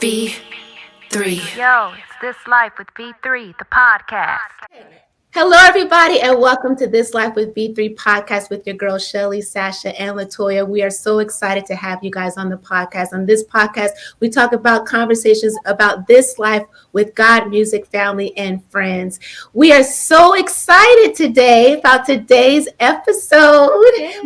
B3. Yo, it's This Life with B3, the podcast. Hello, everybody, and welcome to This Life with B3 podcast with your girls, Shelly, Sasha, and Latoya. We are so excited to have you guys on the podcast. On this podcast, we talk about conversations about this life with God, music, family, and friends. We are so excited today about today's episode.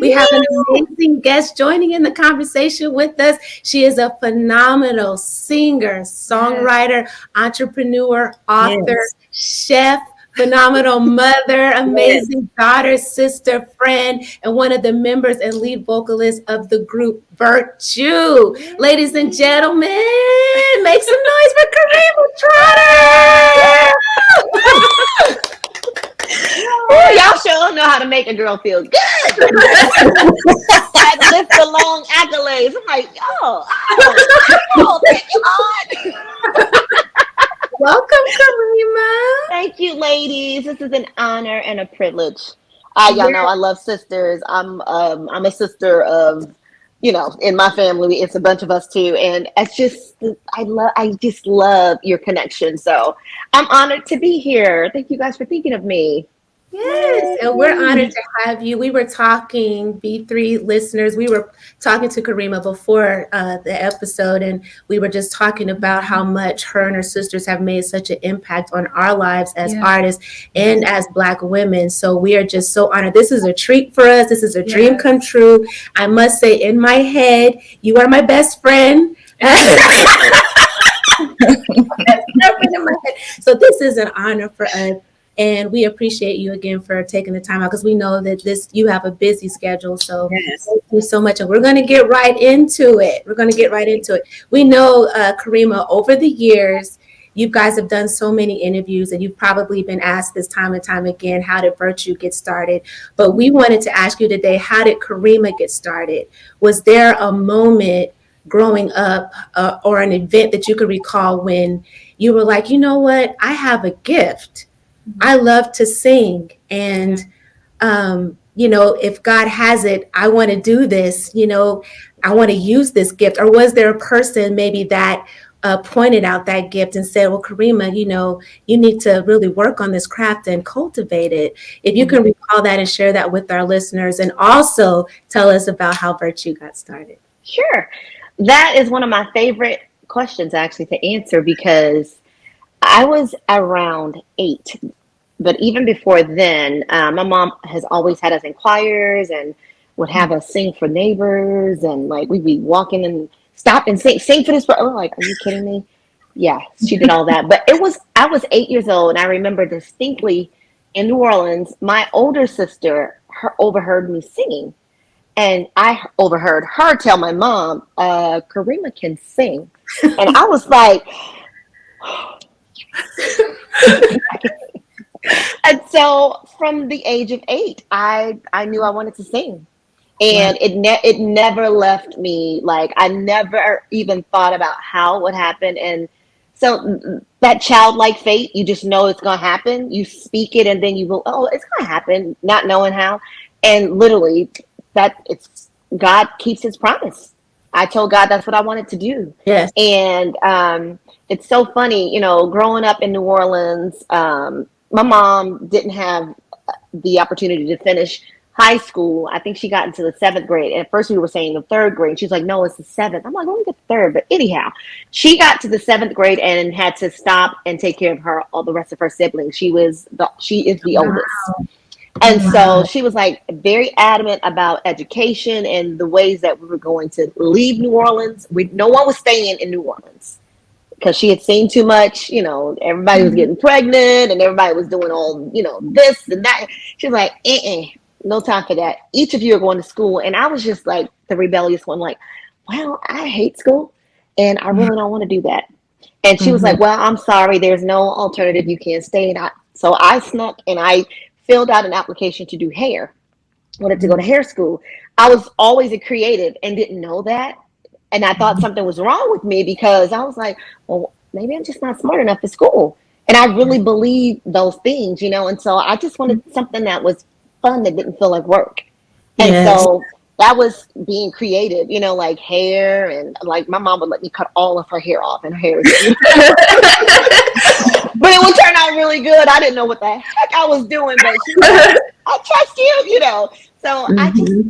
We have an amazing guest joining in the conversation with us. She is a phenomenal singer, songwriter, entrepreneur, author, chef, phenomenal mother, amazing daughter, sister, friend, and one of the members and lead vocalists of the group Virtue. Ladies and gentlemen, make some noise for Karima Trotter. Oh, y'all sure know how to make a girl feel good. I lift the long accolades. I'm like, thank you, Lord. Welcome, Karima. Thank you, ladies. This is an honor and a privilege. Y'all know I love sisters. I'm a sister of, in my family, it's a bunch of us too, and it's just I just love your connection. So I'm honored to be here. Thank you guys for thinking of me. Yes, and we're honored to have you. We were talking, B3 listeners, we were talking to Karima before the episode, and we were just talking about how much her and her sisters have made such an impact on our lives as artists and as Black women. So we are just so honored. This is a treat for us. This is a dream come true. I must say, in my head, you are my best friend. So this is an honor for us. And we appreciate you again for taking the time out, because we know that you have a busy schedule. So Thank you so much. And we're going to get right into it. We know, Karima, over the years, you guys have done so many interviews, and you've probably been asked this time and time again, how did Virtue get started? But we wanted to ask you today, how did Karima get started? Was there a moment growing up or an event that you could recall when you were like, you know what, I have a gift. I love to sing, and, if God has it, I want to do this, I want to use this gift. Or was there a person maybe that pointed out that gift and said, well, Karima, you need to really work on this craft and cultivate it. If you can recall that and share that with our listeners, and also tell us about how Virtue got started. Sure. That is one of my favorite questions, actually, to answer, because I was around 8, but even before then, my mom has always had us in choirs and would have us sing for neighbors, and like we'd be walking and stop and sing for this. Oh, like, are you kidding me? Yeah, she did all that. But I was 8 years old, and I remember distinctly in New Orleans, my older sister overheard me singing, and I overheard her tell my mom, Karima can sing, and I was like. And so from the age of 8, I knew I wanted to sing, and it never left me. Like, I never even thought about how it would happen. And so that childlike faith, you just know it's going to happen. You speak it, and then you go, oh, it's going to happen, not knowing how. And literally God keeps his promise. I told God that's what I wanted to do. Yes. And it's so funny, growing up in New Orleans, my mom didn't have the opportunity to finish high school. I think she got into the 7th grade. At first we were saying the 3rd grade. And she's like, no, it's the 7th. I'm like, let me get the 3rd. But anyhow, she got to the 7th grade and had to stop and take care of all the rest of her siblings. She is the oldest. And so she was like very adamant about education and the ways that we were going to leave New Orleans. No one was staying in New Orleans, because she had seen too much. Everybody was getting pregnant, and everybody was doing all, this and that. She was like, no time for that. Each of you are going to school. And I was just like the rebellious one, like, well, I hate school, and I really don't want to do that. And she was like, well, I'm sorry, there's no alternative. You can't stay. So I snuck and I filled out an application to do hair. Wanted to go to hair school. I was always a creative and didn't know that. And I thought something was wrong with me, because I was like, well, maybe I'm just not smart enough for school. And I really believed those things, And so I just wanted something that was fun, that didn't feel like work. And so that was being creative, like hair, and like my mom would let me cut all of her hair off, and her hair was but it would turn out really good. I didn't know what the heck I was doing, but she was like, I trust you. So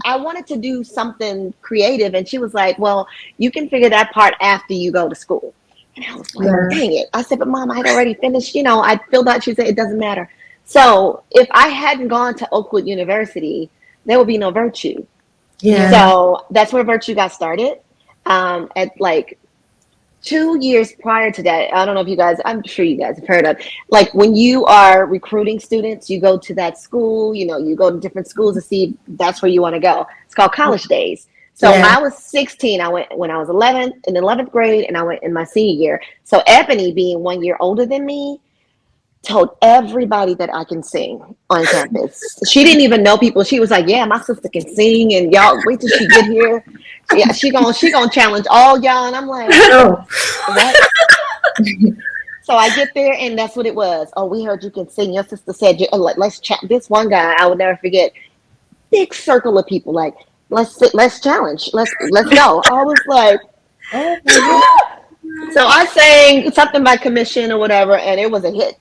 I wanted to do something creative, and she was like, well, you can figure that part after you go to school. And I was like, dang it. I said, but Mom, I had already finished, I filled out. She said, it doesn't matter. So if I hadn't gone to Oakwood University, there would be no Virtue. Yeah. So that's where Virtue got started. At like 2 years prior to that, I don't know if you guys, I'm sure you guys have heard of, like when you are recruiting students, you go to that school, you go to different schools to see if that's where you want to go. It's called College Days. So I was 16. I went when I was 11 in 11th grade, and I went in my senior year. So Ebony, being 1 year older than me, told everybody that I can sing on campus. She didn't even know people. She was like, yeah, my sister can sing, and y'all wait till she get here. Yeah, she gonna challenge all y'all. And I'm like, what? So I get there, and that's what it was. Oh, we heard you can sing. Your sister said, let's chat. This one guy, I would never forget. Big circle of people, like, let's challenge. Let's go. I was like, oh my God. So I sang something by commission or whatever, and it was a hit.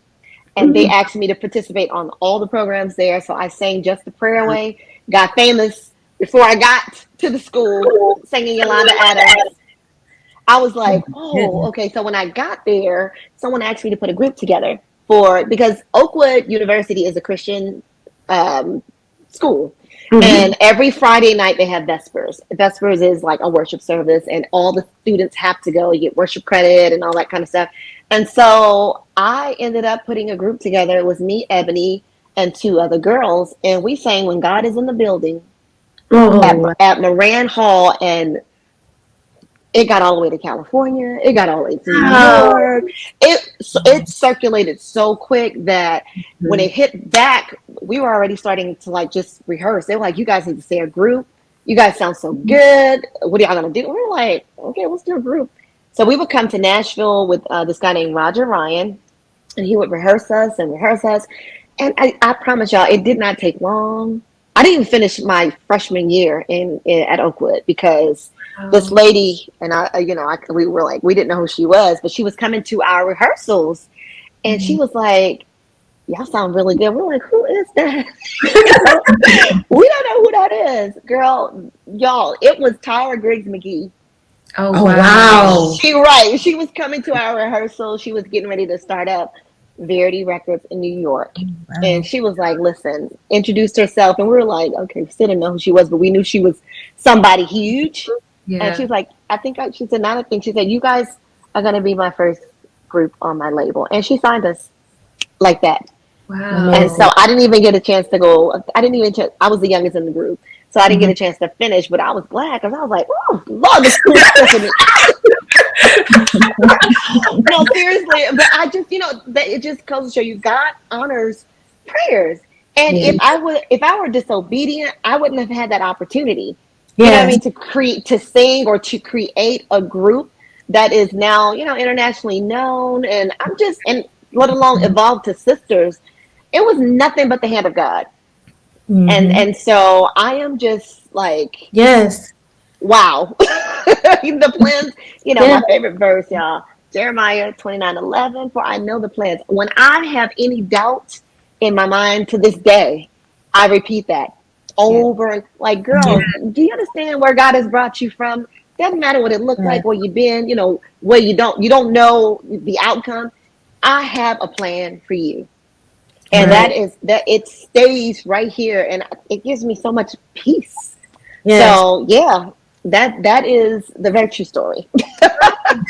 And they asked me to participate on all the programs there. So I sang Just the Prayer Away, got famous before I got to the school, singing Yolanda Adams. I was like, oh, okay. So when I got there, someone asked me to put a group together because Oakwood University is a Christian school. And every Friday night they have Vespers. Vespers is like a worship service, and all the students have to go. You get worship credit and all that kind of stuff. And so I ended up putting a group together. It was me, Ebony, and 2 other girls. And we sang When God Is in the Building at Moran Hall. And it got all the way to California. It got all the way to New York. It circulated so quick that when it hit back, we were already starting to like just rehearse. They were like, you guys need to say a group. You guys sound so good. What are y'all going to do? We were like, okay, let's do a group. So we would come to Nashville with this guy named Roger Ryan, and he would rehearse us. And I promise y'all, it did not take long. I didn't even finish my freshman year at Oakwood because this lady and we were like, we didn't know who she was, but she was coming to our rehearsals, and she was like, y'all sound really good. We're like, who is that? We don't know who that is. Girl, y'all, it was Tyra Griggs McGee. Oh, wow. She was coming to our rehearsal. She was getting ready to start up Verity Records in New York. Wow. And she was like, listen, introduced herself. And we were like, okay, we still didn't know who she was, but we knew she was somebody huge. Yeah. And she was like, she said, you guys are going to be my first group on my label. And she signed us like that. Wow. And so I didn't even get a chance to go. I was the youngest in the group. So I didn't get a chance to finish, but I was glad because I was like, oh, Lord, the school No, seriously. But I just, that it just goes to show you God honors prayers. And if I were disobedient, I wouldn't have had that opportunity. You know what I mean? To sing or to create a group that is now, internationally known. And let alone evolve to sisters. It was nothing but the hand of God. And so I am just like, wow. The plans, my favorite verse, y'all, Jeremiah 29:11, for I know the plans. When I have any doubt in my mind to this day, I repeat that over. Like, girl, do you understand where God has brought you from? Doesn't matter what it looked like, where you've been, where you don't know the outcome. I have a plan for you. And that it stays right here, and it gives me so much peace. So that is the Virtue story.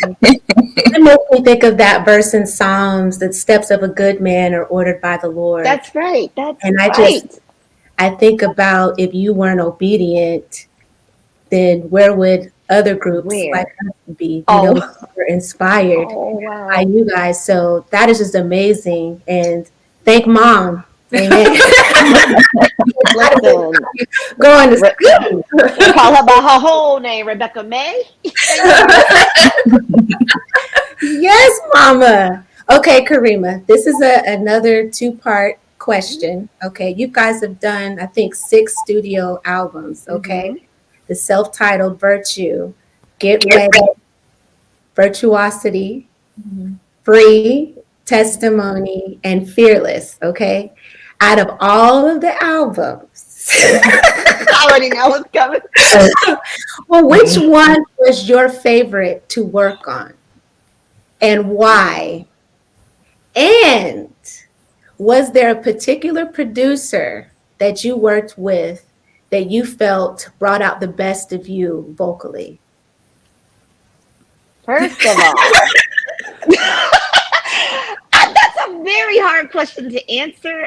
It makes me think of that verse in Psalms: "The steps of a good man are ordered by the Lord." That's right. I think about if you weren't obedient, then where would other groups like us be? We're inspired by you guys. So that is just amazing, and thank Mom. Amen. Listen, going to school. Call her by her whole name, Rebecca May. Yes, Mama. Okay, Karima, this is another 2-part question. Okay, you guys have done, I think, 6 studio albums. Okay, the self-titled Virtue, Get Ready, Virtuosity, Free, Testimony, and Fearless, okay? Out of all of the albums, I already know what's coming. well, which one was your favorite to work on and why? And was there a particular producer that you worked with that you felt brought out the best of you vocally? First of all, that's a very hard question to answer.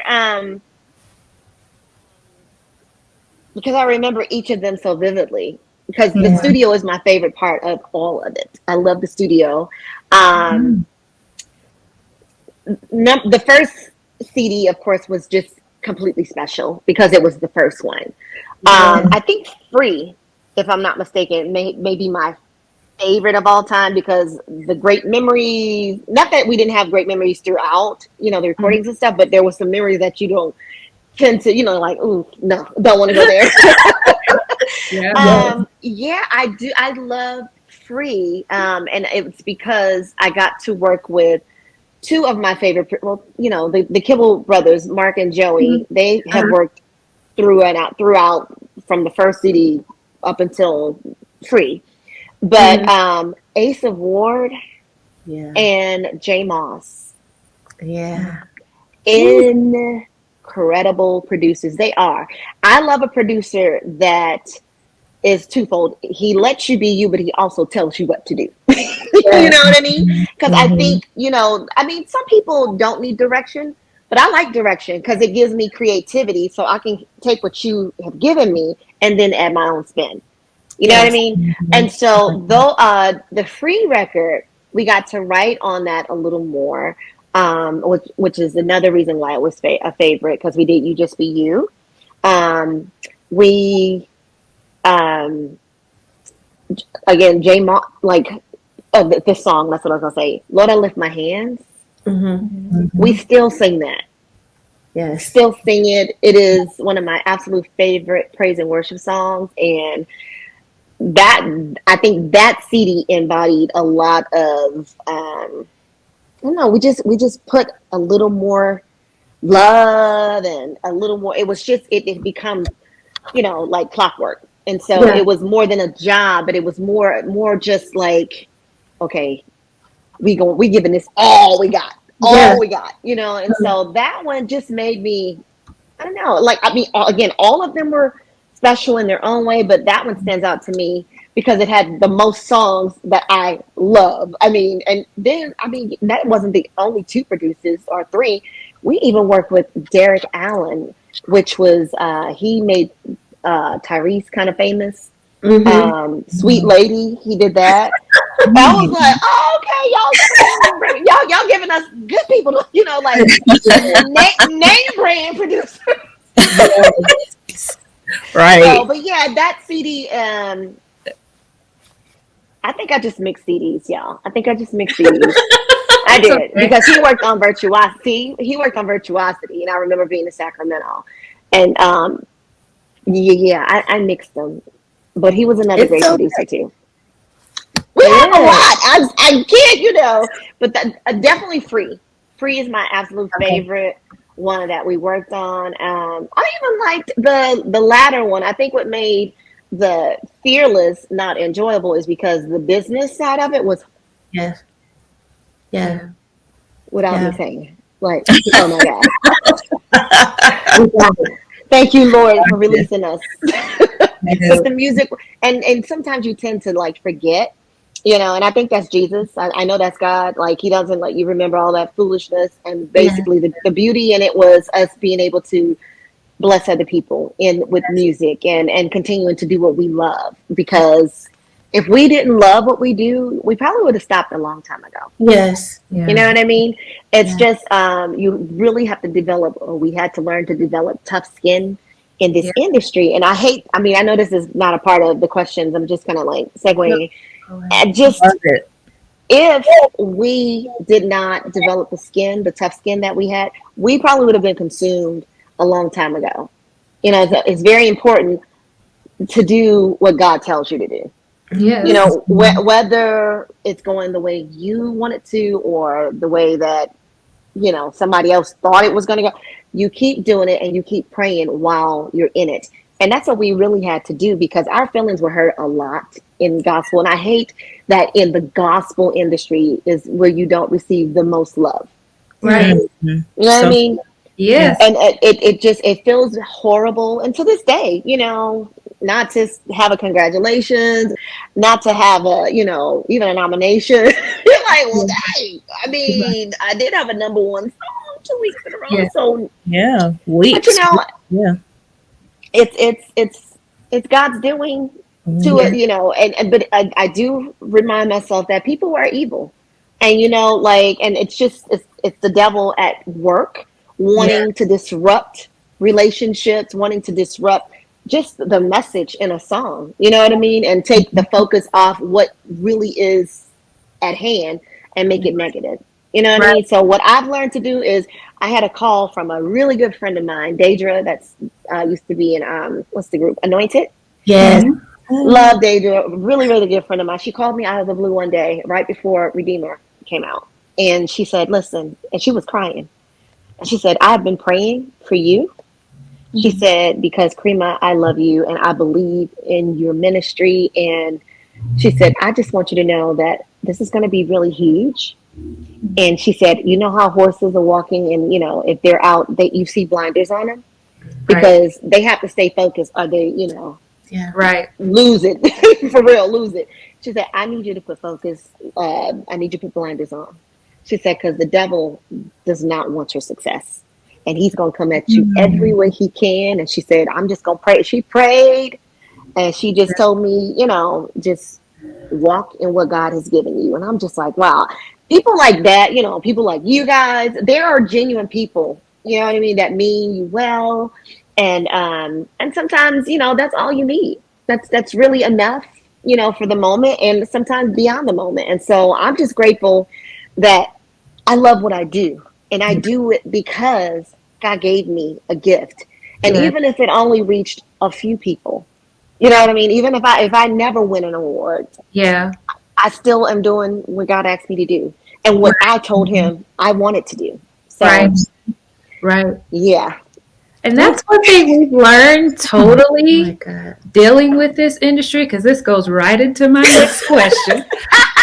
Because I remember each of them so vividly. Because the studio is my favorite part of all of it. I love the studio. The first CD, of course, was just completely special because it was the first one. I think Free, if I'm not mistaken, may be my favorite of all time because the great memories, not that we didn't have great memories throughout, the recordings and stuff, but there was some memories that you don't tend to, like, ooh, no, don't want to go there. I do. I love Free. And it's because I got to work with two of my favorite, the Kibble brothers, Mark and Joey. They have worked throughout from the first CD up until Free. But Ace of Ward and J Moss. Yeah. Incredible producers. They are. I love a producer that is twofold. He lets you be you, but he also tells you what to do. You know what I mean? Because I think, some people don't need direction, but I like direction because it gives me creativity so I can take what you have given me and then add my own spin. You know what I mean? And so though the Free record, we got to write on that a little more, which is another reason why it was a favorite because we did You Just Be You. Again, J Mo, this song, that's what I was going to say. Lord, I Lift My Hands. We still sing that. Yes. Still sing it. It is one of my absolute favorite praise and worship songs. And I think that CD embodied a lot of, I don't know, we just put a little more love and a little more, it was just, it become, like clockwork. And so it was more than a job, but it was more just like, okay, we giving this all we got, we got, and so that one just made me, I don't know, again, all of them were special in their own way, but that one stands out to me because it had the most songs that I love. And then that wasn't the only two producers or three. We even worked with Derek Allen, which was he made Tyrese kind of famous. Sweet Lady, he did that. I was like, oh, okay, y'all giving us good people, name brand producers. Right. So, but yeah, that CD, I think I just mixed CDs, y'all. I think I just mixed CDs. I did because he worked on Virtuosity. And I remember being in Sacramento, and I mixed them. But he was another great producer too. We have a lot. I can't, but definitely Free. Free is my absolute favorite one that we worked on. I even liked the latter one. I think what made the Fearless not enjoyable is because the business side of it was without me saying, like, oh my God. Thank you, Lord, for releasing us. But the music, and sometimes you tend to forget, and I think that's Jesus. I know that's God. He doesn't let you remember all that foolishness. And basically the beauty in it was us being able to bless other people with music and continuing to do what we love. Because if we didn't love what we do, we probably would have stopped a long time ago. Yes. Yeah. You know what I mean? It's just, you really have to we had to learn to develop tough skin in this industry. And I know this is not a part of the questions. I'm just kind of segueing. And just if we did not develop the tough skin that we had, we probably would have been consumed a long time ago. It's very important to do what God tells you to do. Yes. You know, whether it's going the way you want it to or the way that, you know, somebody else thought it was going to go, you keep doing it and you keep praying while you're in it. And that's what we really had to do, because our feelings were hurt a lot in gospel. And I hate that in the gospel industry is where you don't receive the most love. Right. You know what I mean? Yes. And it feels horrible. And to this day, you know, not to have a congratulations, not to have a, you know, even a nomination. You're like, well, dang. I mean, I did have a number one song 2 weeks in a row. Yeah. So weeks. but you know, Yeah. It's God's doing to it, you know, but I do remind myself that people are evil. And you know, like, and it's the devil at work wanting to disrupt relationships, wanting to disrupt just the message in a song, you know what I mean? And take the focus off what really is at hand and make it negative. You know what I mean? So what I've learned to do is, I had a call from a really good friend of mine, Deidre, that's used to be in, what's the group? Anointed? Yes. Love Deidre, really, really good friend of mine. She called me out of the blue one day right before Redeemer came out. And she said, listen, and she was crying. And she said, I've been praying for you. She said, because Karima, I love you and I believe in your ministry. And she said, I just want you to know that this is going to be really huge. And she said, you know how horses are walking and, you know, if they're out, you see blinders on them because they have to stay focused or they, you know, lose it for real, lose it. She said, I need you to put focus. I need you to put blinders on. She said, because the devil does not want your success and he's going to come at you every way he can. And she said, I'm just going to pray. She prayed and she just told me, you know, just walk in what God has given you. And I'm just like, wow. People like that, you know, people like you guys, there are genuine people, you know what I mean, that mean you well. And sometimes, you know, that's all you need. That's really enough, you know, for the moment and sometimes beyond the moment. And so I'm just grateful that I love what I do. And I do it because God gave me a gift. And even if it only reached a few people, you know what I mean? Even if I never win an award, I still am doing what God asked me to do and what I told him I wanted to do. So, yeah. And that's one thing we've learned totally dealing with this industry, because this goes right into my next question.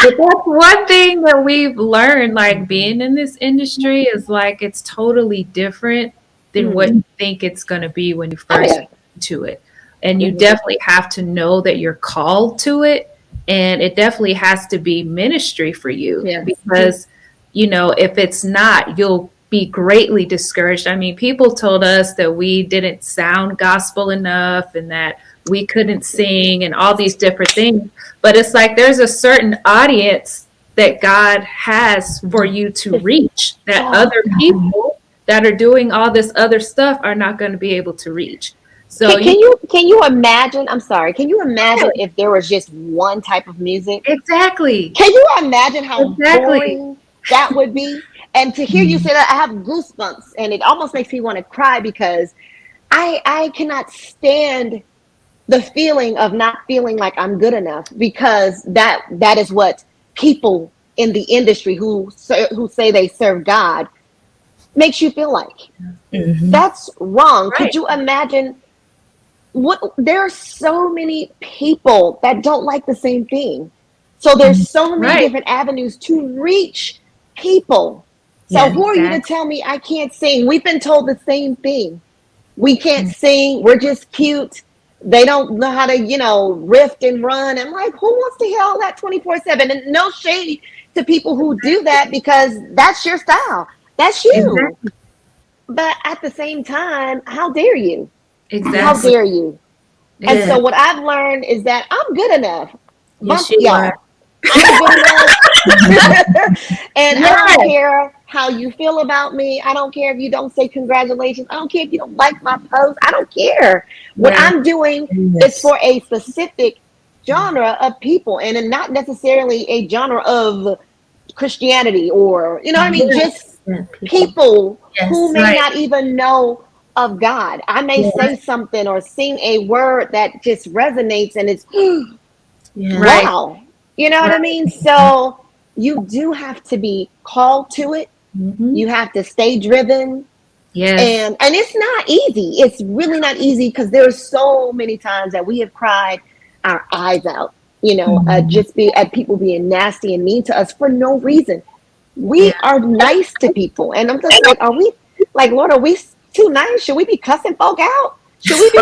But that's one thing that we've learned, like being in this industry is like it's totally different than what you think it's going to be when you first get into it. And you definitely have to know that you're called to it. And it definitely has to be ministry for you because, you know, if it's not, you'll be greatly discouraged. I mean, people told us that we didn't sound gospel enough and that we couldn't sing and all these different things. But it's like there's a certain audience that God has for you to reach that other people that are doing all this other stuff are not going to be able to reach. So can you imagine? I'm sorry. Can you imagine if there was just one type of music? Exactly. Can you imagine how boring that would be? And to hear you say that, I have goosebumps, and it almost makes me want to cry because I cannot stand the feeling of not feeling like I'm good enough, because that is what people in the industry who say they serve God makes you feel like. That's wrong. Could you imagine? There are so many people that don't like the same thing. So there's so many different avenues to reach people. So who are you to tell me I can't sing? We've been told the same thing. We can't sing. We're just cute. They don't know how to, you know, riff and run. I'm like, who wants to hear all that 24/7? And no shade to people who do that, because that's your style. That's you. But at the same time, how dare you? How dare you? And so what I've learned is that I'm good enough. Yes, you are. I'm good enough. And I don't care how you feel about me. I don't care if you don't say congratulations. I don't care if you don't like my post. I don't care. What I'm doing is for a specific genre of people, and not necessarily a genre of Christianity or, you know what I mean? Just people who may not even know of God. I may say something or sing a word that just resonates and it's wow. You know what I mean? So you do have to be called to it. You have to stay driven. Yes. And it's not easy. It's really not easy because there's so many times that we have cried our eyes out, just be at people being nasty and mean to us for no reason. We are nice to people. And I'm just like, are we like, Lord, are we too nice? Should we be cussing folk out? Should we be,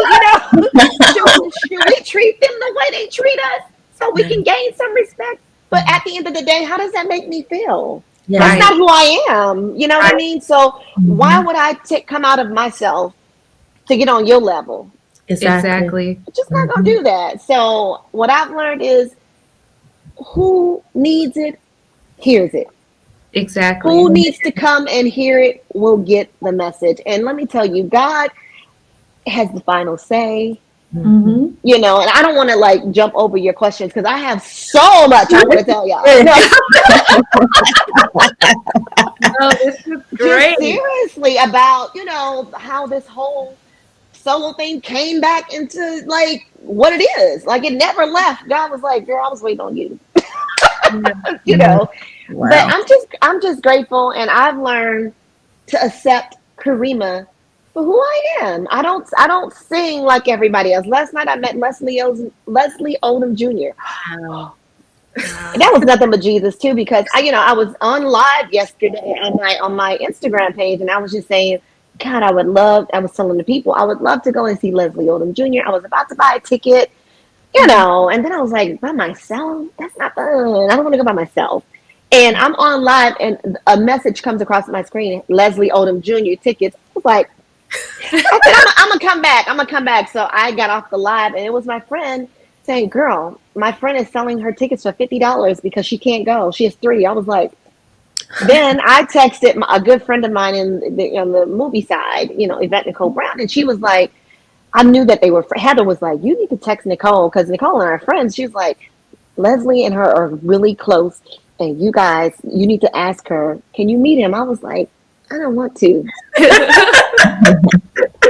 should we treat them the way they treat us so we can gain some respect? But at the end of the day, how does that make me feel? That's not who I am. You know what I mean? So why would I come out of myself to get on your level? Exactly. I'm just not going to do that. So what I've learned is who needs it, hears it. Exactly. Who needs to come and hear it will get the message. And let me tell you, God has the final say. And I don't want to like jump over your questions because I have so much I want to tell y'all. No, this is great. Just seriously about, how this whole solo thing came back into like what it is. Like it never left. God was like, girl, I was waiting on you. Wow. But I'm just grateful, and I've learned to accept Karima for who I am. I don't sing like everybody else. Last night I met Leslie Odom Jr. Wow. That was nothing but Jesus too, because I was on live yesterday on my Instagram page, and I was just saying, God, I was telling the people I would love to go and see Leslie Odom Jr. I was about to buy a ticket, and then I was like, by myself? That's not fun. I don't want to go by myself. And I'm on live, and a message comes across my screen, Leslie Odom Jr. tickets. I was like, I'm gonna come back. I'm gonna come back. So I got off the live, and it was my friend saying, girl, my friend is selling her tickets for $50 because she can't go. She has 3. I was like, then I texted a good friend of mine on the movie side, Yvette Nicole Brown, and she was like, I knew that they were, Heather was like, you need to text Nicole, because Nicole and our friends, she was like, Leslie and her are really close, and you guys, you need to ask her, can you meet him? I was like, I don't want to.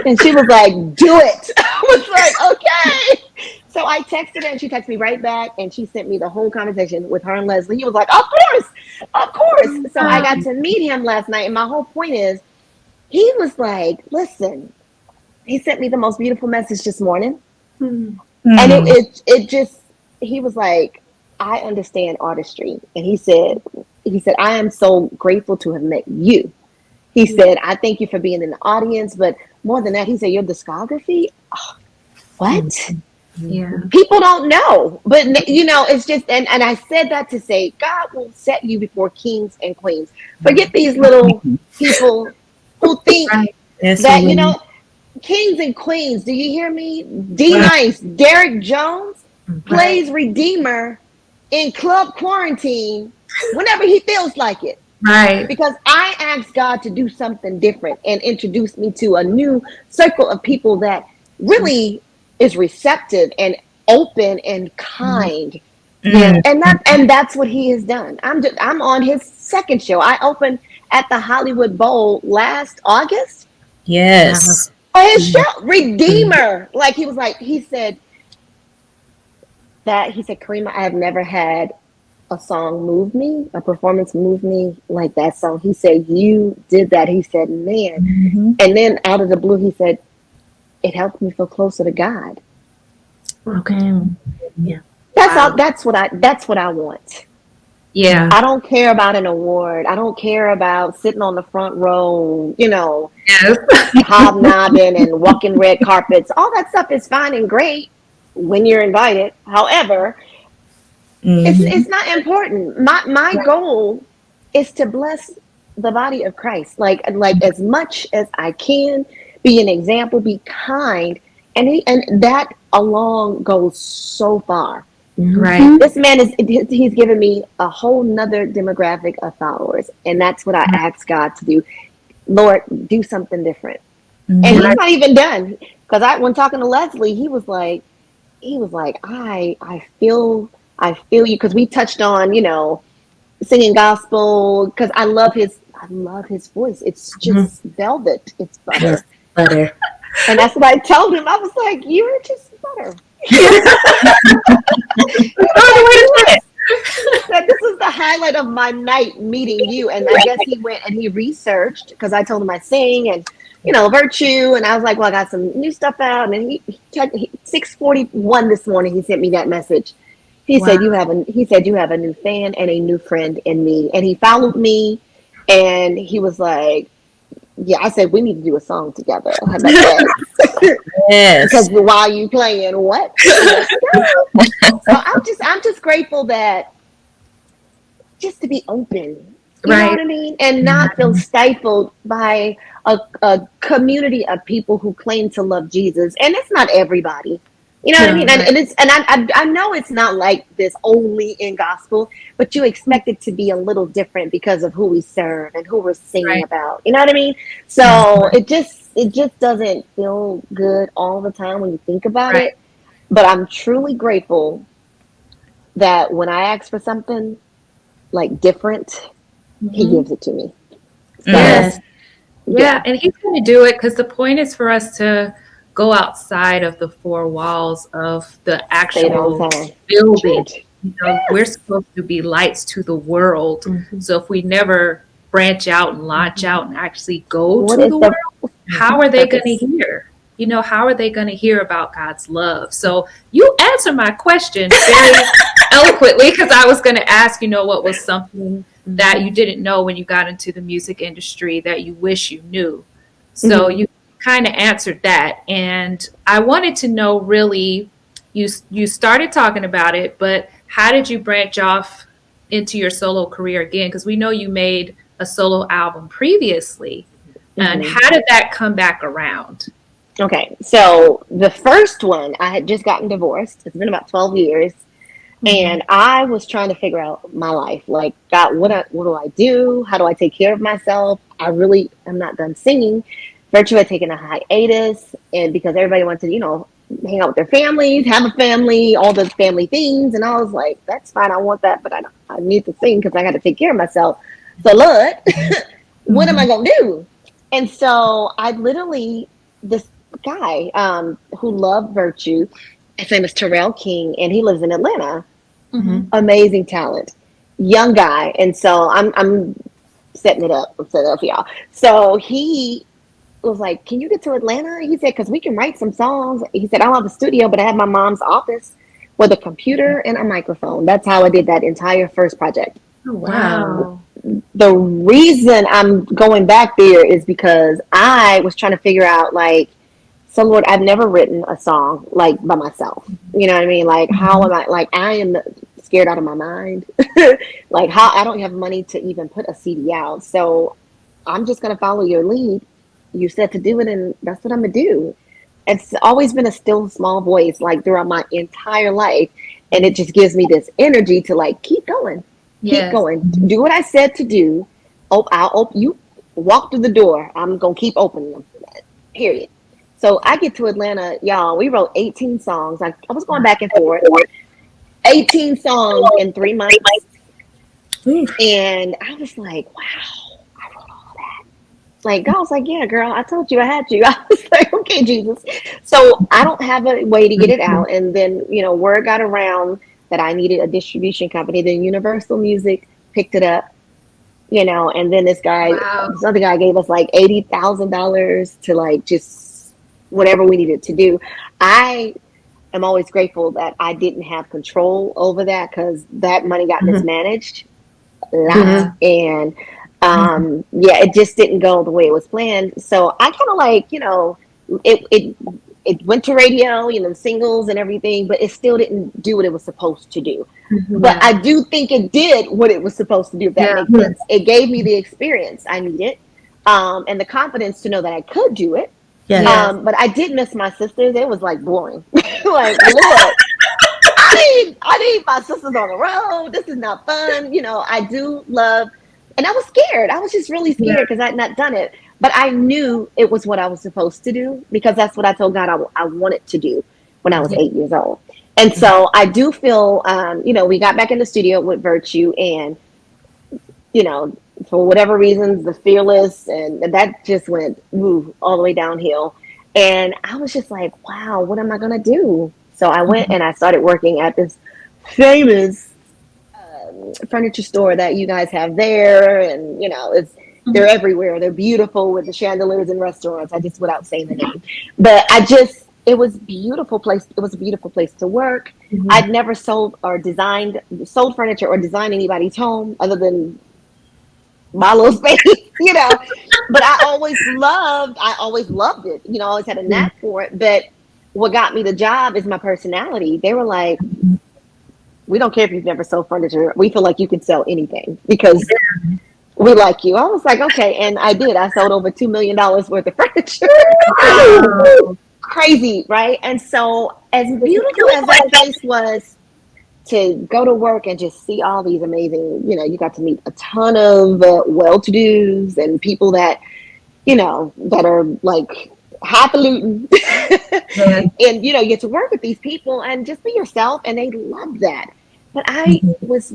And she was like, do it. I was like, okay. So I texted her, and she texted me right back, and she sent me the whole conversation with her and Leslie. He was like, of course. So I got to meet him last night, and my whole point is, he was like, listen, he sent me the most beautiful message this morning. And it just, he was like, I understand artistry. And he said, I am so grateful to have met you. He said, I thank you for being in the audience, but more than that, he said, your discography? Oh, what? Yeah. People don't know, but it's just, and I said that to say, God will set you before kings and queens. Forget these little people who think that, kings and queens, do you hear me? D-Nice, Derek Jones plays Redeemer in Club Quarantine whenever he feels like it. Right. Because I asked God to do something different and introduce me to a new circle of people that really is receptive and open and kind. And that's what he has done. I'm on his second show. I opened at the Hollywood Bowl last August. Yes. For his show, Redeemer. Like he said, Karima, I have never had a song move me, a performance move me like that song. He said, you did that. He said, man. And then out of the blue, he said, it helped me feel closer to God. Okay. Yeah. That's what I want. Yeah. I don't care about an award. I don't care about sitting on the front row, Yes. hobnobbing and walking red carpets. All that stuff is fine and great when you're invited. However, it's not important. My goal is to bless the body of Christ, like as much as I can, be an example, be kind, and that alone goes so far. Right. This man he's given me a whole nother demographic of followers, and that's what I asked God to do. Lord, do something different. And he's not even done, because when talking to Leslie, he was like, I feel you, because we touched on singing gospel, because I love his voice. It's just velvet. It's butter. Butter. And that's what I told him. I was like, you're just butter. Said, this is the highlight of my night meeting you. And I guess he went and he researched because I told him I sing and Virtue. And I was like, well, I got some new stuff out. And he 6:41 this morning, he sent me that message. He said you have a new fan and a new friend in me. And he followed me and he was like, yeah, I said we need to do a song together. I like, yes. Because while you playing what? So I'm just grateful that just to be open. You know what I mean? And not feel stifled by a community of people who claim to love Jesus. And it's not everybody. You know what I mean? And I know it's not like this only in gospel, but you expect it to be a little different because of who we serve and who we're singing about. You know what I mean? So it just doesn't feel good all the time when you think about it. But I'm truly grateful that when I ask for something like different, he gives it to me. So, yeah, and he's going to do it because the point is for us to go outside of the four walls of the actual building. We're supposed to be lights to the world. So if we never branch out and launch out and actually go to the world, how are they going to hear? How are they going to hear about God's love? So you answer my question very eloquently because I was going to ask, what was something that you didn't know when you got into the music industry that you wish you knew? So you kind of answered that. And I wanted to know really, you started talking about it, but how did you branch off into your solo career again? Because we know you made a solo album previously. And how did that come back around? Okay, so the first one, I had just gotten divorced. It's been about 12 years. And I was trying to figure out my life. Like, God, what do I do? How do I take care of myself? I really am not done singing. Virtue had taken a hiatus, and because everybody wanted to, hang out with their families, have a family, all the family things. And I was like, that's fine. I want that, but I need to sing because I got to take care of myself. So, Lord, what am I going to do? And so I literally, this guy who loved Virtue, his name is Terrell King, and he lives in Atlanta. Amazing talent, young guy. And so I'm setting it up. I'm setting it up for y'all. So he was like, can you get to Atlanta? He said, because we can write some songs. He said, I don't have a studio, but I have my mom's office with a computer and a microphone. That's how I did that entire first project. Oh, wow. The reason I'm going back there is because I was trying to figure out, like, so Lord, I've never written a song like by myself. You know what I mean? Like, how am I, like, I am scared out of my mind. Like, how I don't have money to even put a CD out. So I'm just going to follow your lead. You said to do it, and that's what I'm going to do. It's always been a still small voice, like, throughout my entire life. And it just gives me this energy to, like, keep going. Keep going. Do what I said to do. You walk through the door. I'm going to keep opening them. Period. So I get to Atlanta, y'all, we wrote 18 songs. I was going back and forth. 18 songs in 3 months. And I was like, wow, I wrote all that. Like, God was like, yeah, girl, I told you I had you. I was like, okay, Jesus. So I don't have a way to get it out. And then, word got around that I needed a distribution company. Then Universal Music picked it up, and then this other guy gave us like $80,000 to, like, just whatever we needed to do. I am always grateful that I didn't have control over that because that money got mismanaged a lot. And it just didn't go the way it was planned. So I kind of like, it went to radio, singles and everything, but it still didn't do what it was supposed to do. But I do think it did what it was supposed to do, if that makes sense. It gave me the experience I needed and the confidence to know that I could do it. But I did miss my sisters. It was like boring. Like, Lord, I need my sisters on the road. This is not fun. I do love, and I was scared. I was just really scared because I had not done it. But I knew it was what I was supposed to do because that's what I told God I wanted to do when I was 8 years old. And so I do feel, we got back in the studio with Virtue, and, for whatever reasons, the fearless, and that just went all the way downhill. And I was just like, wow, what am I gonna do? So I went and I started working at this famous furniture store that you guys have there, and they're everywhere. They're beautiful with the chandeliers and restaurants. I just, without saying the name, but it was beautiful place. It was a beautiful place to work. I'd never sold furniture or designed anybody's home other than my little space, but I always loved it. I always had a knack for it. But what got me the job is my personality. They were like, we don't care if you've never sold furniture. We feel like you can sell anything because we like you. I was like, okay. And I did. I sold over $2 million worth of furniture. Crazy, right? And so as beautiful as that place was to go to work and just see all these amazing, you got to meet a ton of well-to-dos and people that, that are like highfalutin. And, you get to work with these people and just be yourself. And they love that. But I was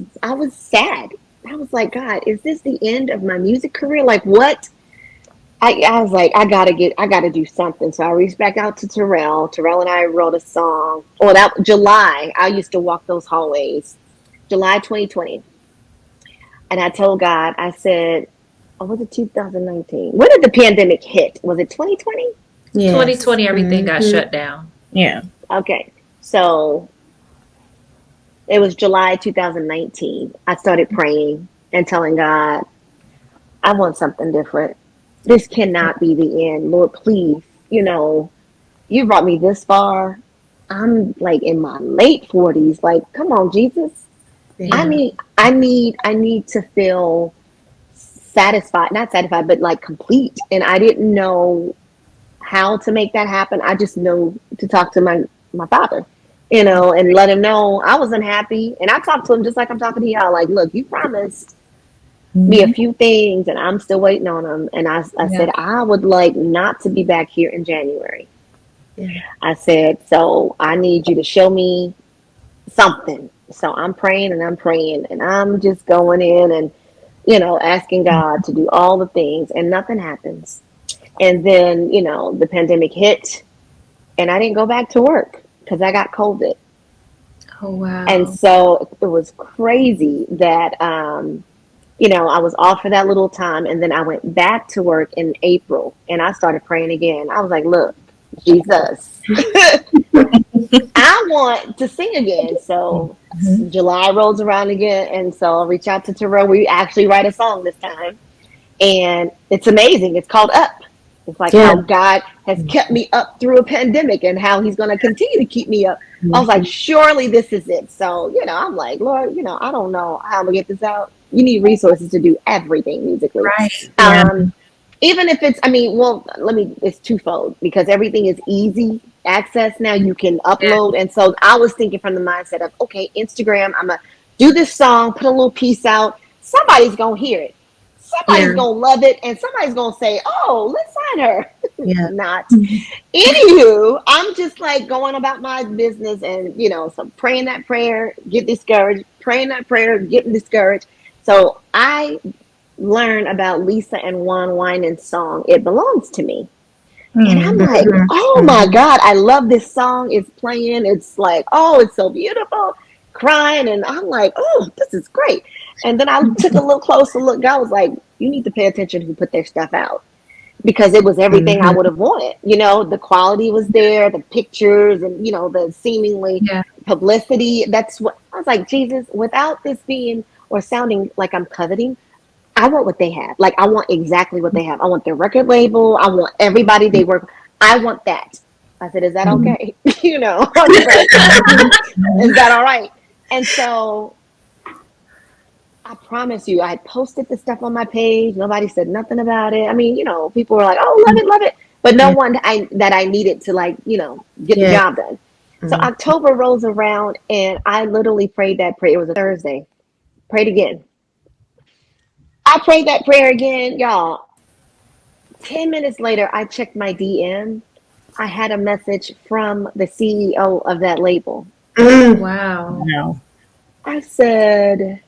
sad. I was like, God, is this the end of my music career? Like, what? I was like, I gotta do something. So I reached back out to Terrell. Terrell and I wrote a song. Oh, that July. I used to walk those hallways. July 2020. And I told God, I said, oh, was it 2019? When did the pandemic hit? Was it 2020? Yeah. 2020, everything got shut down. Yeah. Okay. So it was July 2019. I started praying and telling God, I want something different. This cannot be the end. Lord, please, you brought me this far. I'm like in my late 40s. Like, come on, Jesus. Yeah. I need to feel satisfied, not satisfied, but like complete. And I didn't know how to make that happen. I just know to talk to my father, and let him know I was unhappy. And I talked to him just like I'm talking to y'all. Like, look, you promised me a few things and I'm still waiting on them. And I said, I would like not to be back here in January. Yeah. I said, so I need you to show me something. So I'm praying and I'm just going in and, asking God to do all the things and nothing happens. And then, the pandemic hit and I didn't go back to work because I got COVID. Oh, wow. And so it was crazy that, I was off for that little time, and then I went back to work in April, and I started praying again. I was like, look, Jesus, I want to sing again. So July rolls around again, and so I'll reach out to Terrell. We actually write a song this time, and it's amazing. It's called Up. It's like how God has kept me up through a pandemic and how he's going to continue to keep me up. I was like, surely this is it. So, I'm like, Lord, I don't know how I'm going to get this out. You need resources to do everything musically. Right. Even if it's, it's twofold because everything is easy access now. You can upload. And so I was thinking from the mindset of, okay, Instagram, I'm going to do this song, put a little piece out. Somebody's going to hear it. Somebody's going to love it. And somebody's going to say, oh, let's sign her. Not. Anywho, I'm just like going about my business and, so praying that prayer, get discouraged, praying that prayer, getting discouraged. So I learned about Lisa and Juan Winans' song, It Belongs to Me. And I'm like, oh my God, I love this song. It's playing. It's like, oh, it's so beautiful. Crying. And I'm like, oh, this is great. And then I took a little closer look. God was like, you need to pay attention who put their stuff out. Because it was everything I would have wanted. The quality was there, the pictures and, the seemingly publicity. That's what I was like, Jesus, without this being or sounding like I'm coveting, I want what they have. Like, I want exactly what they have. I want their record label. I want everybody they work. I want that. I said, is that okay? Is that all right? And so I promise you, I had posted the stuff on my page. Nobody said nothing about it. People were like, oh, love it. But no one that I needed to get the job done. So October rolls around and I literally prayed that prayer. It was a Thursday. Prayed again. I prayed that prayer again, y'all. 10 minutes later, I checked my DM. I had a message from the CEO of that label. Wow. I said,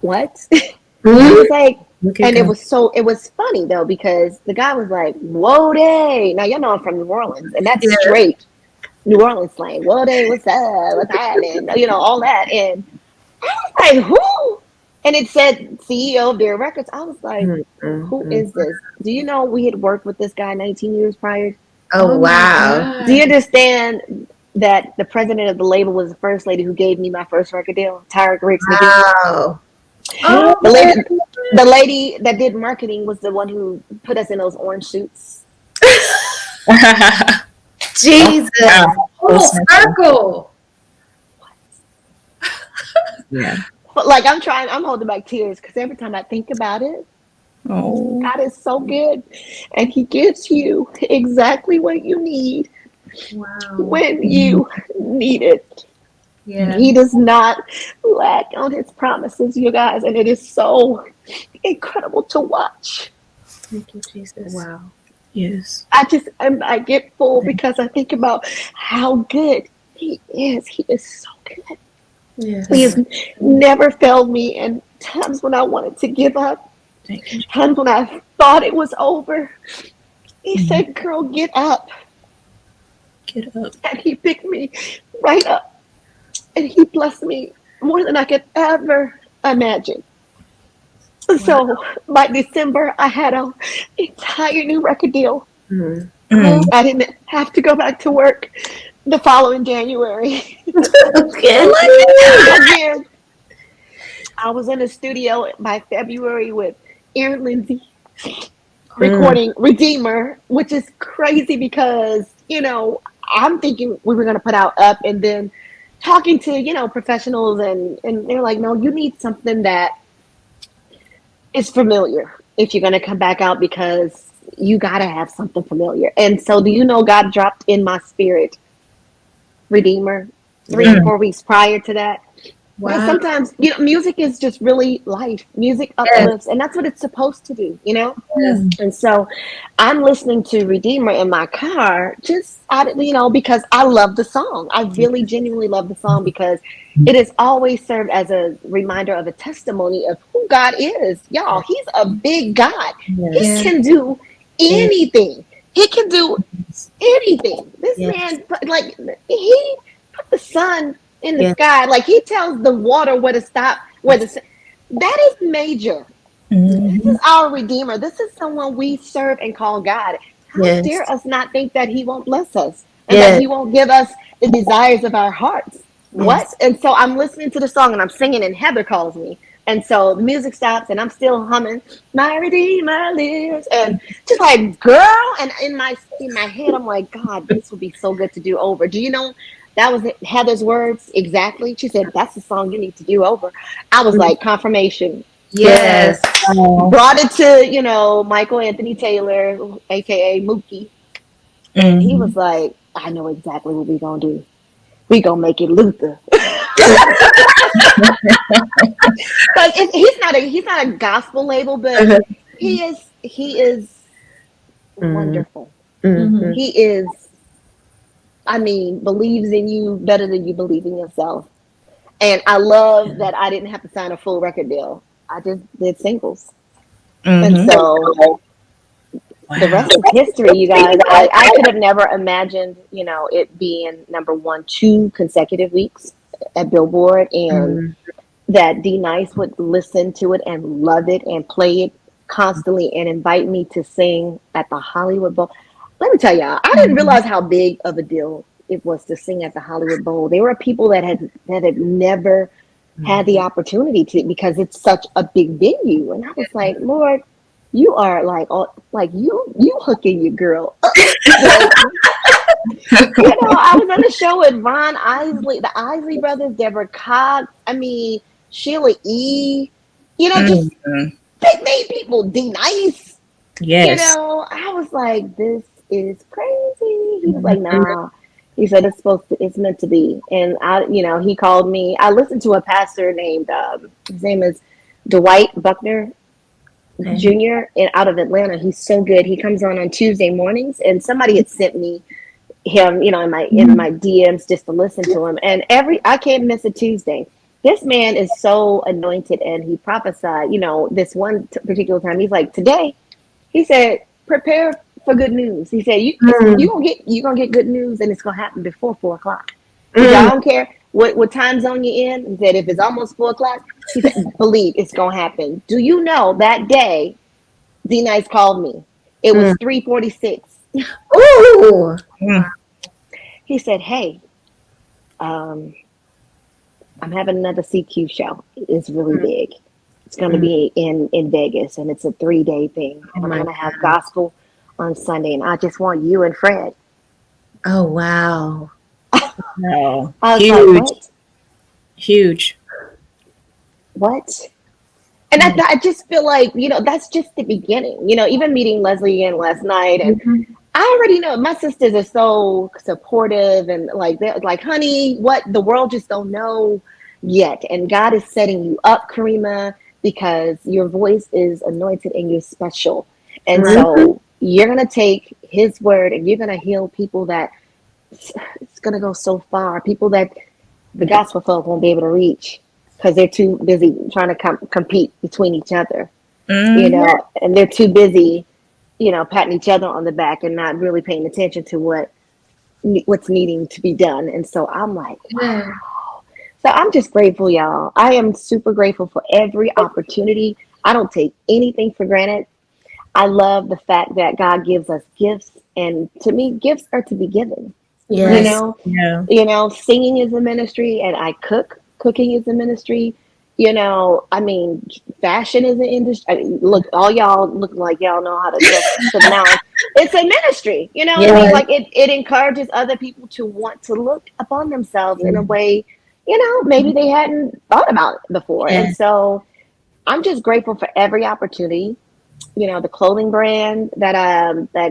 what? Mhm. I was like, Look at and it God. was funny though, because the guy was like, whoa day. Now y'all know I'm from New Orleans, and that's Yeah. straight New Orleans slang. Whoa day, what's up? What's happening? You know, all that. And I was like, who? And it said CEO of their records. I was like, who is this? Do you know we had worked with this guy 19 years prior? Oh, Oh my wow. Do you God. understand that the president of the label was the first lady who gave me my first record deal, Tyra Griggs McGee? Wow. Oh The my lady, the lady that did marketing was the one who put us in those orange suits. Jesus. full circle. Yeah. But like I'm holding back tears because every time I think about it, Oh. God is so good, and He gives you exactly what you need Wow. when you need it. Yeah. He does not lack on His promises, you guys, and it is so incredible to watch. Thank you, Jesus. Wow. Yes. I get full because I think about how good He is. He is so good. Yes. He has never failed me. And times when I wanted to give up, Thank you. times when I thought it was over, He said, girl, get up. Get up. And He picked me right up. And He blessed me more than I could ever imagine. So by December, I had an entire new record deal. I didn't have to go back to work the following January. Okay. Again, I was in the studio by February with Aaron Lindsay recording Redeemer, which is crazy because, I'm thinking we were going to put out Up, and then talking to, professionals, and they're like, no, you need something that is familiar if you're going to come back out, because you got to have something familiar. And so, do you know, God dropped in my spirit Redeemer 3 or 4 weeks prior to that. Wow. And sometimes, music is just really life. Music uplifts, and that's what it's supposed to do, Yes. And so I'm listening to Redeemer in my car, just because I love the song. I really genuinely love the song because it has always served as a reminder of a testimony of who God is. Y'all, He's a big God. He Yes. can do anything. He can do anything. This Yes. man, like, He put the sun in the Yes. sky. Like, He tells the water where to stop, that is major. This is our Redeemer. This is someone we serve and call God. How Yes. dare us not think that He won't bless us and that Yes. He won't give us the desires of our hearts? What? And so I'm listening to the song and I'm singing, and Heather calls me. And so the music stops and I'm still humming, "My Redeemer lives," and just like, girl. And in my head, I'm like, God, this would be so good to do over. Do you know that was Heather's words exactly? She said, "That's the song you need to do over." I was like, confirmation. Yes. Brought it to, Michael Anthony Taylor, aka Mookie. And he was like, I know exactly what we're gonna do. We gonna make it Luther. But he's not a gospel label, but he is wonderful. Mhm. He is, believes in you better than you believe in yourself. And I love that I didn't have to sign a full record deal. I just did singles. And so the rest is history, you guys. I could have never imagined, it being number 1 2 consecutive weeks at Billboard, and that D Nice would listen to it and love it and play it constantly and invite me to sing at the Hollywood Bowl. Let me tell y'all, I didn't realize how big of a deal it was to sing at the Hollywood Bowl. There were people that had never had the opportunity to, because it's such a big venue. And I was like, Lord, you are like you hooking your girl up. I was on the show with Ron Isley, the Isley brothers, Deborah Cox, Sheila E. Just big name people, D Nice. Yes. I was like, this is crazy. He was like, nah. He said it's meant to be. And he called me. I listened to a pastor named his name is Dwight Buckner Jr. Out of Atlanta. He's so good. He comes on Tuesday mornings, and somebody had sent me him, in my DMs just to listen to him. And I can't miss a Tuesday. this man is so anointed, and he prophesied, this one particular time. He's like, today, he said, prepare for good news. He said, you're gonna get good news, and it's gonna happen before 4 o'clock. He said, I don't care what time zone you're in. He said, if it's almost 4 o'clock, he said, believe it's gonna happen. Do you know that day D-Nice called me? It was 3:46. Ooh. He said, hey, I'm having another CQ show. It's really big. It's going to be in Vegas, and it's a 3-day thing. And I'm going to have gospel on Sunday, and I just want you and Fred. Oh, wow. No. I was Huge. like, what? Huge. What? And I just feel like, that's just the beginning. Even meeting Leslie again last night, and I already know my sisters are so supportive, and like they're like, honey, what the world just don't know yet. And God is setting you up, Karima, because your voice is anointed and you're special. And so you're going to take his word and you're going to heal people that it's going to go so far. People that the gospel folk won't be able to reach because they're too busy trying to compete between each other, and they're too busy, patting each other on the back and not really paying attention to what's needing to be done. And so I'm like, wow. So I'm just grateful, y'all. I am super grateful for every opportunity. I don't take anything for granted. I love the fact that God gives us gifts, and to me, gifts are to be given. Yes. Singing is a ministry, and I cook. Cooking is a ministry. Fashion is an industry. Look, all y'all look like y'all know how to dress to the nines. It's a ministry, what I mean? Like it encourages other people to want to look upon themselves in a way, maybe they hadn't thought about it before. And so I'm just grateful for every opportunity. The clothing brand that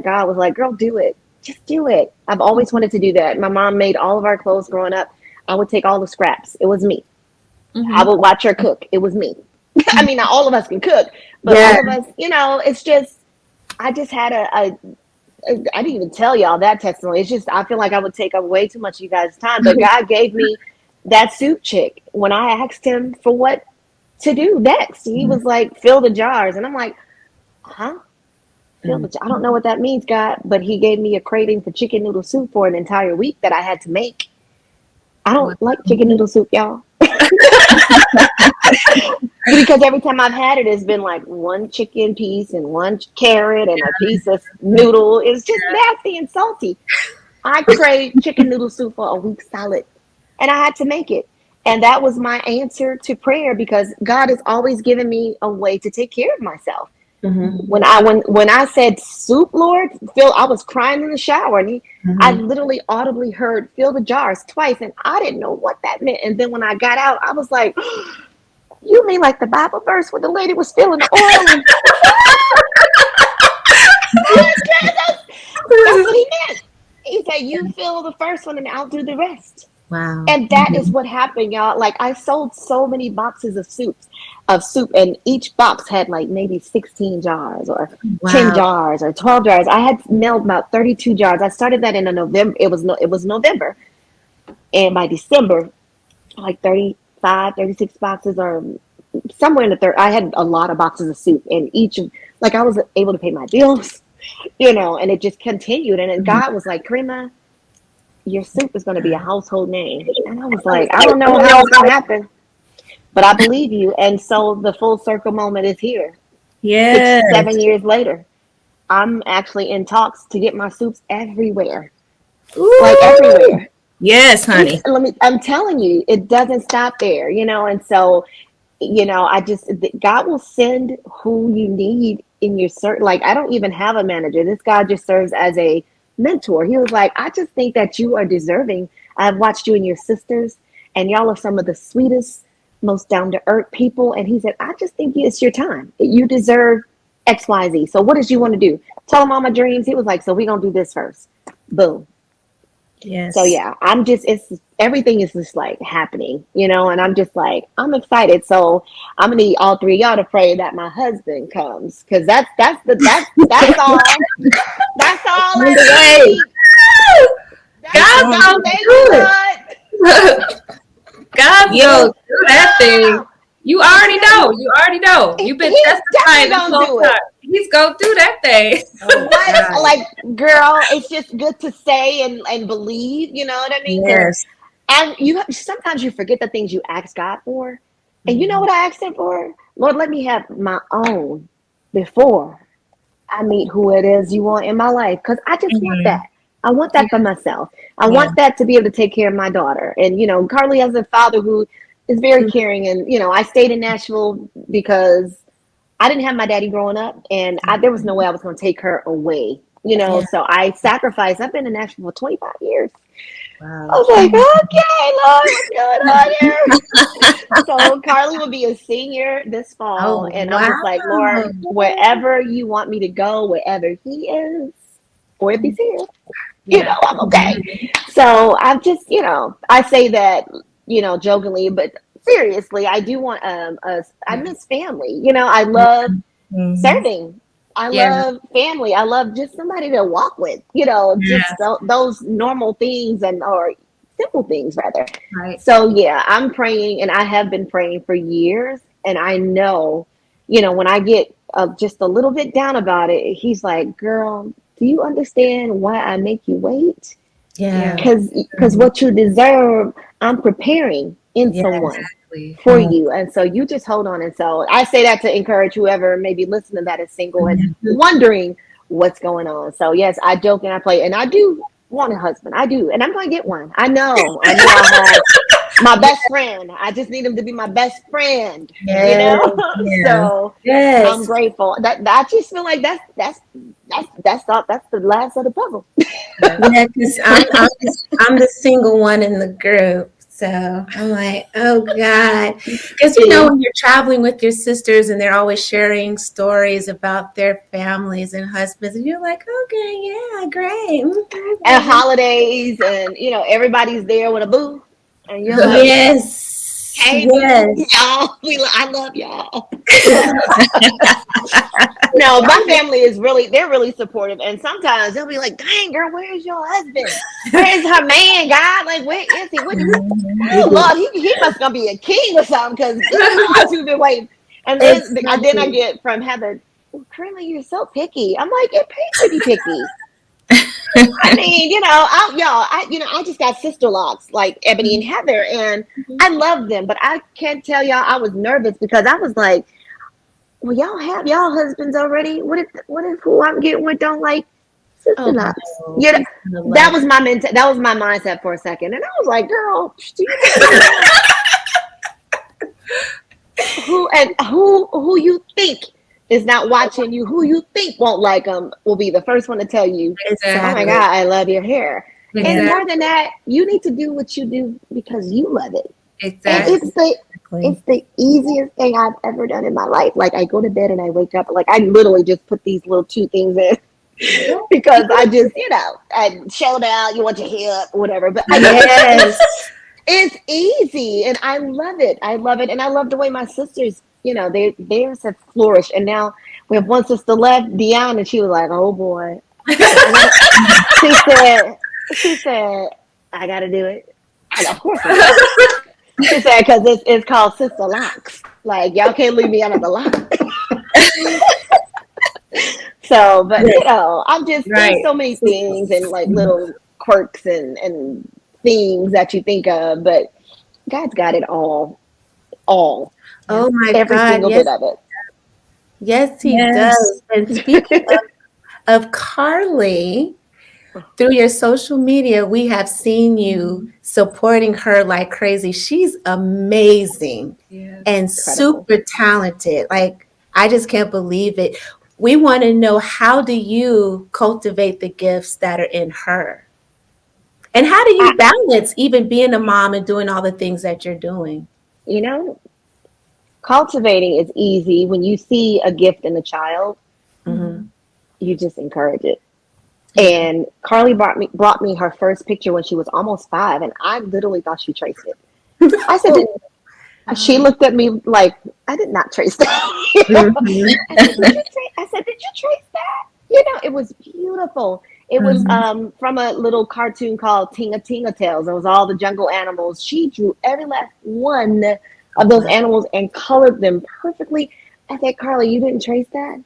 God was like, girl, do it. Just do it. I've always wanted to do that. My mom made all of our clothes growing up. I would take all the scraps. It was me. I would watch her cook. It was me. I mean, not all of us can cook, but all of us, it's just, I just had I didn't even tell y'all that testimony. It's just, I feel like I would take up way too much of you guys' time, but God gave me that soup chick when I asked him for what to do next. He was like, fill the jars. And I'm like, huh? I don't know what that means, God, but he gave me a craving for chicken noodle soup for an entire week that I had to make. I don't like chicken noodle soup, y'all. Because every time I've had it, it's been like one chicken piece and one carrot and a piece of noodle. It's just nasty and salty. I craved chicken noodle soup for a week solid, and I had to make it. And that was my answer to prayer, because God has always given me a way to take care of myself. When I said soup, Lord, Phil, I was crying in the shower, and I literally audibly heard fill the jars twice, and I didn't know what that meant. And then when I got out, I was like, you mean like the Bible verse where the lady was filling the oil? And that's what he meant. He said, you fill the first one and I'll do the rest. Wow. And that is what happened, y'all. Like, I sold so many boxes of soup, and each box had like maybe 16 jars or 10 jars or 12 jars. I had mailed about 32 jars. I started that in November. It was November. And by December, like 35, 36 boxes, or somewhere in the third. I had a lot of boxes of soup, and I was able to pay my bills, and it just continued. And then God was like, Karima, your soup is going to be a household name. And I was like, I don't know how it's going to happen, but I believe you. And so the full circle moment is here. Yes. 7 years later, I'm actually in talks to get my soups everywhere. Ooh. Like everywhere. Yes, honey. I'm telling you, it doesn't stop there, and so, God will send who you need in your search. Like, I don't even have a manager. This guy just serves as a mentor. He was like, I just think that you are deserving. I've watched you and your sisters, and y'all are some of the sweetest, most down-to-earth people. And he said, I just think it's your time. You deserve XYZ. So what does you want to do? Tell him all my dreams. He was like, so we're going to do this first. Boom. Yes. So yeah, everything is just like happening, and I'm just like, I'm excited. So I'm gonna need all three of y'all to pray that my husband comes, because that's all. That's all I need. God, Thank you, God. God's Yeah. gonna do that thing. You already know. You already know. You've been He's testifying definitely this gonna whole do time. it. He's gonna do that thing. Oh, What? God. Like, girl, it's just good to say and believe. You know what I mean? 'Cause Yes. and sometimes you forget the things you ask God for. And you know what I asked him for? Lord, let me have my own before I meet who it is you want in my life. Because I just want Mhm. that. I want that for myself. I Yeah. want that to be able to take care of my daughter. And, Carly has a father who is very caring. And, I stayed in Nashville because I didn't have my daddy growing up. And there was no way I was going to take her away. Yeah. So I sacrificed. I've been in Nashville for 25 years. Wow. I was like, okay, Lord, what's going on here? So Carly will be a senior this fall, Oh, and I'm wow. just like, Lord, wherever you want me to go, wherever he is, or if he's here, Yeah. I'm okay. So I'm just, I say that, jokingly, but seriously, I do want I miss family. I love Mhm. serving. I Yeah. love family. I love just somebody to walk with, just Yes. those normal things or simple things rather. Right. So yeah, I'm praying and I have been praying for years. And I know, when I get just a little bit down about it, he's like, girl, do you understand why I make you wait? Yeah. Because what you deserve, I'm preparing in Yes. someone Exactly. for you. And so you just hold on. And so I say that to encourage whoever maybe listening that is single and wondering what's going on. So yes, I joke and I play, and I do want a husband. I do, and I'm going to get one. I know I have my best friend. I just need him to be my best friend. Yes. Yeah. So I'm Yes. grateful. That I just feel like that's the last of the puzzle. Yeah, because I'm the single one in the group. So I'm like, oh God. Because when you're traveling with your sisters and they're always sharing stories about their families and husbands, and you're like, okay, yeah, great. And holidays, and everybody's there with a boo, and you're like, Yes. hey, boo, Yes. y'all, I love y'all. No, my family they're really supportive. And sometimes they'll be like, dang, girl, where's your husband? Where's her man, God? Like, where is he? Oh, Lord, he must gonna be a king or something, because good Lord, we've been waiting. And then I Exactly. get from Heather, well, Karima, you're so picky. I'm like, it pays to be picky. I mean, I just got sister locks like Ebony and Heather, and I love them, but I can't tell y'all I was nervous because I was like, well, y'all have y'all husbands already. What if who I'm getting with don't like sister Oh locks? no. You know, He's gonna that love was my that was my mindset for a second, and I was like, girl, do you know who you think is not watching you? Who you think won't like them will be the first one to tell you, oh my exactly. God, I love your hair. And Exactly. more than that, you need to do what you do because you love it. And Exactly. it's the easiest thing I've ever done in my life. Like, I go to bed and I wake up, like, I literally just put these little two things in because I just, I show down, you want your hair up, whatever. But Yes. it's easy and I love it. I love it. And I love the way my sisters, theirs have flourished. And now we have one sister left, Deanna, and she was like, oh boy. She said, I got to do it. And of course I do. She said, because it's called Sister Locks. Like, y'all can't leave me out of the lock. So, but I'm just, there's so many things and like little quirks and things that you think of, but God's got it all. Oh my Every God. single Yes. bit of it. Yes, he Yes. does. And speaking of Carly, through your social media, we have seen you supporting her like crazy. She's amazing Yes. and Incredible. super talented. Like, I just can't believe it. We want to know, how do you cultivate the gifts that are in her? And how do you balance even being a mom and doing all the things that you're doing? Cultivating is easy. When you see a gift in a child, Mhm. you just encourage it. Yeah. And Carly brought me her first picture when she was almost 5, and I literally thought she traced it. I said, she looked at me like, I did not trace that. Mhm. I said, did you trace that? It was beautiful. It was from a little cartoon called Tinga Tinga Tales. It was all the jungle animals. She drew every last one of those animals and colored them perfectly. I said, Carly, you didn't trace that?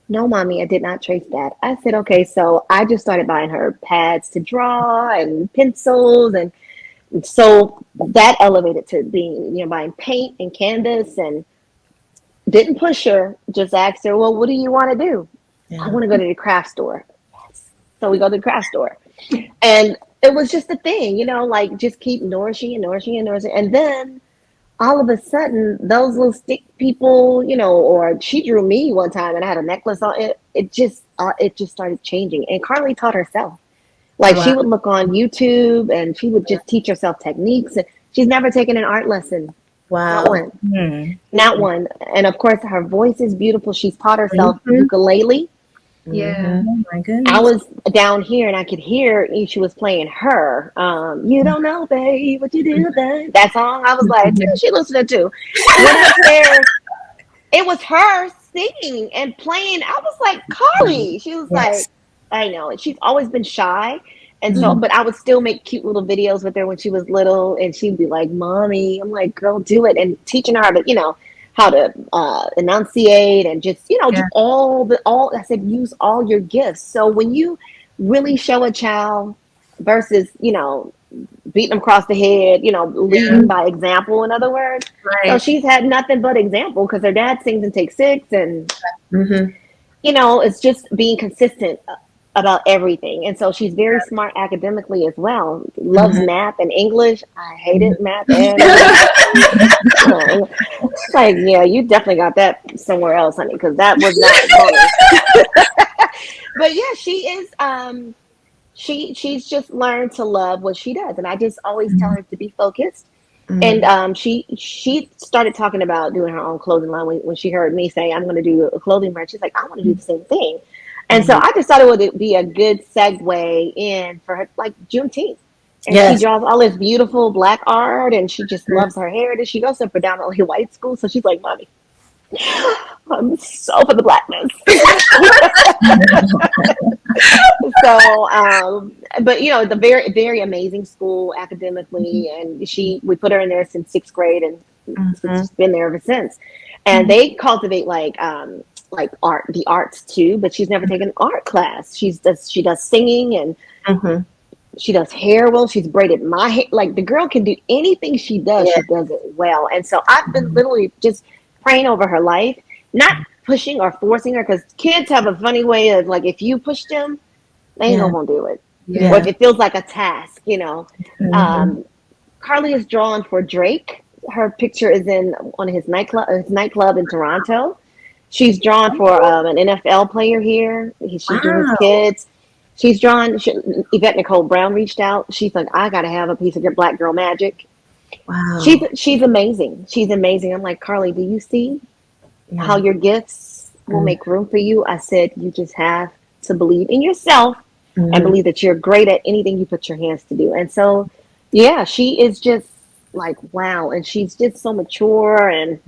No, mommy, I did not trace that. I said, okay, so I just started buying her pads to draw and pencils, and so that elevated to being, buying paint and canvas, and didn't push her, just asked her, well, what do you want to do? I want to go to the craft store. So we go to the craft store. And it was just a thing, like just keep nourishing and nourishing and nourishing. And then all of a sudden, those little stick people, or she drew me one time and I had a necklace on it. It just started changing. And Carly taught herself. Like she would look on YouTube and she would just teach herself techniques. And she's never taken an art lesson. Wow. Not one. Not one. And of course, her voice is beautiful. She's taught herself ukulele. Yeah. Oh my goodness. I was down here and I could hear she was playing her. You don't know, babe, what you do then. That song, I was like, who's she listening to? When I was there, it was her singing and playing. I was like, Carly. She was like, I know. And she's always been shy. And so, but I would still make cute little videos with her when she was little. And she'd be like, Mommy. I'm like, girl, do it. And teaching her how to enunciate and just, just all I said, use all your gifts. So when you really show a child versus, beating them across the head, leading by example, in other words. Right. So she's had nothing but example because her dad sings and takes six. And, it's just being consistent about everything. And so she's very smart academically as well. Loves math and English. I hated math and it's like, yeah, you definitely got that somewhere else, honey, because that was not funny. But yeah, she is she's just learned to love what she does. And I just always tell her to be focused. And she started talking about doing her own clothing line when she heard me say, I'm going to do a clothing brand. She's like, I want to do the same thing. And so I just thought it would be a good segue in for her, like Juneteenth. And she draws all this beautiful Black art, and she just loves her heritage. She goes to a predominantly white school, so she's like, Mommy, I'm so for the Blackness. So, but the very, very amazing school academically, and we put her in there since 6th grade, and she's been there ever since. And they cultivate like the arts too, but she's never taken an art class. She does singing and she does hair well. She's braided my hair. Like the girl can do anything she does. She does it well. And so I've been literally just praying over her life, not pushing or forcing her, because kids have a funny way of like, if you push them, they ain't gonna do it. Or if it feels like a task, Carly is drawn for Drake. Her picture is on his nightclub in Toronto. She's drawn for an NFL player here. She's doing his kids. She's drawn. Yvette Nicole Brown reached out. She's like, I gotta have a piece of your Black girl magic. Wow. She's amazing. She's amazing. I'm like, Carly, do you see how your gifts will make room for you? I said, you just have to believe in yourself and believe that you're great at anything you put your hands to do. And so, yeah, she is just like, wow. And she's just so mature. And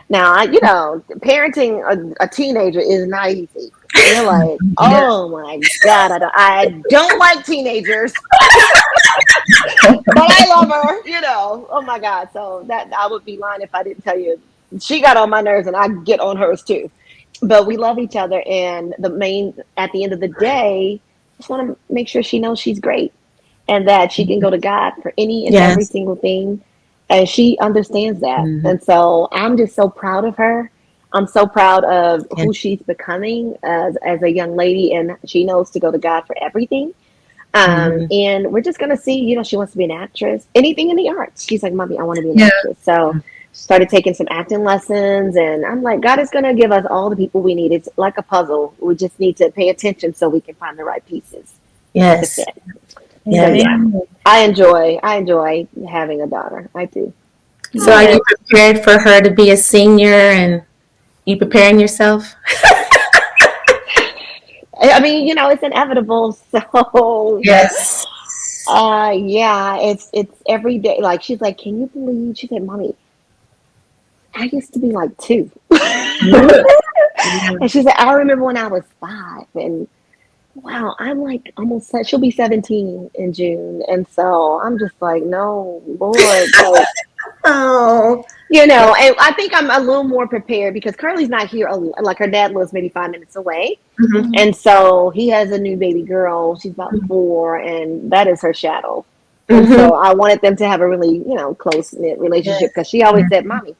now, parenting a teenager is not easy. You're like, oh my God, I don't like teenagers, but I love her, oh my God. So that I would be lying if I didn't tell you she got on my nerves and I get on hers too. But we love each other. And at the end of the day, just want to make sure she knows she's great and that she can go to God for any and every single thing. And she understands that. And so I'm just so proud of her. I'm so proud of who she's becoming as a young lady, and she knows to go to God for everything. And we're just going to see, she wants to be an actress, anything in the arts. She's like, Mommy, I want to be an actress. So started taking some acting lessons, and I'm like, God is going to give us all the people we need. It's like a puzzle. We just need to pay attention so we can find the right pieces. Yes. Yeah. So, I enjoy having a daughter. I do. So are you prepared for her to be a senior, and you preparing yourself? I mean, it's inevitable. So yes. It's every day. Like she's like, can you believe? She said, Mommy, I used to be like 2. And she said, I remember when I was 5, and wow, I'm like almost, she'll be 17 in June. And so I'm just like, no, Lord, like, Oh, you know, and I think I'm a little more prepared because Carly's not here. Like her dad lives maybe 5 minutes away. mhm. And so he has a new baby girl. She's about 4, and that is her shadow. And Mhm. so I wanted them to have a really, you know, close knit relationship because she always said, Mommy,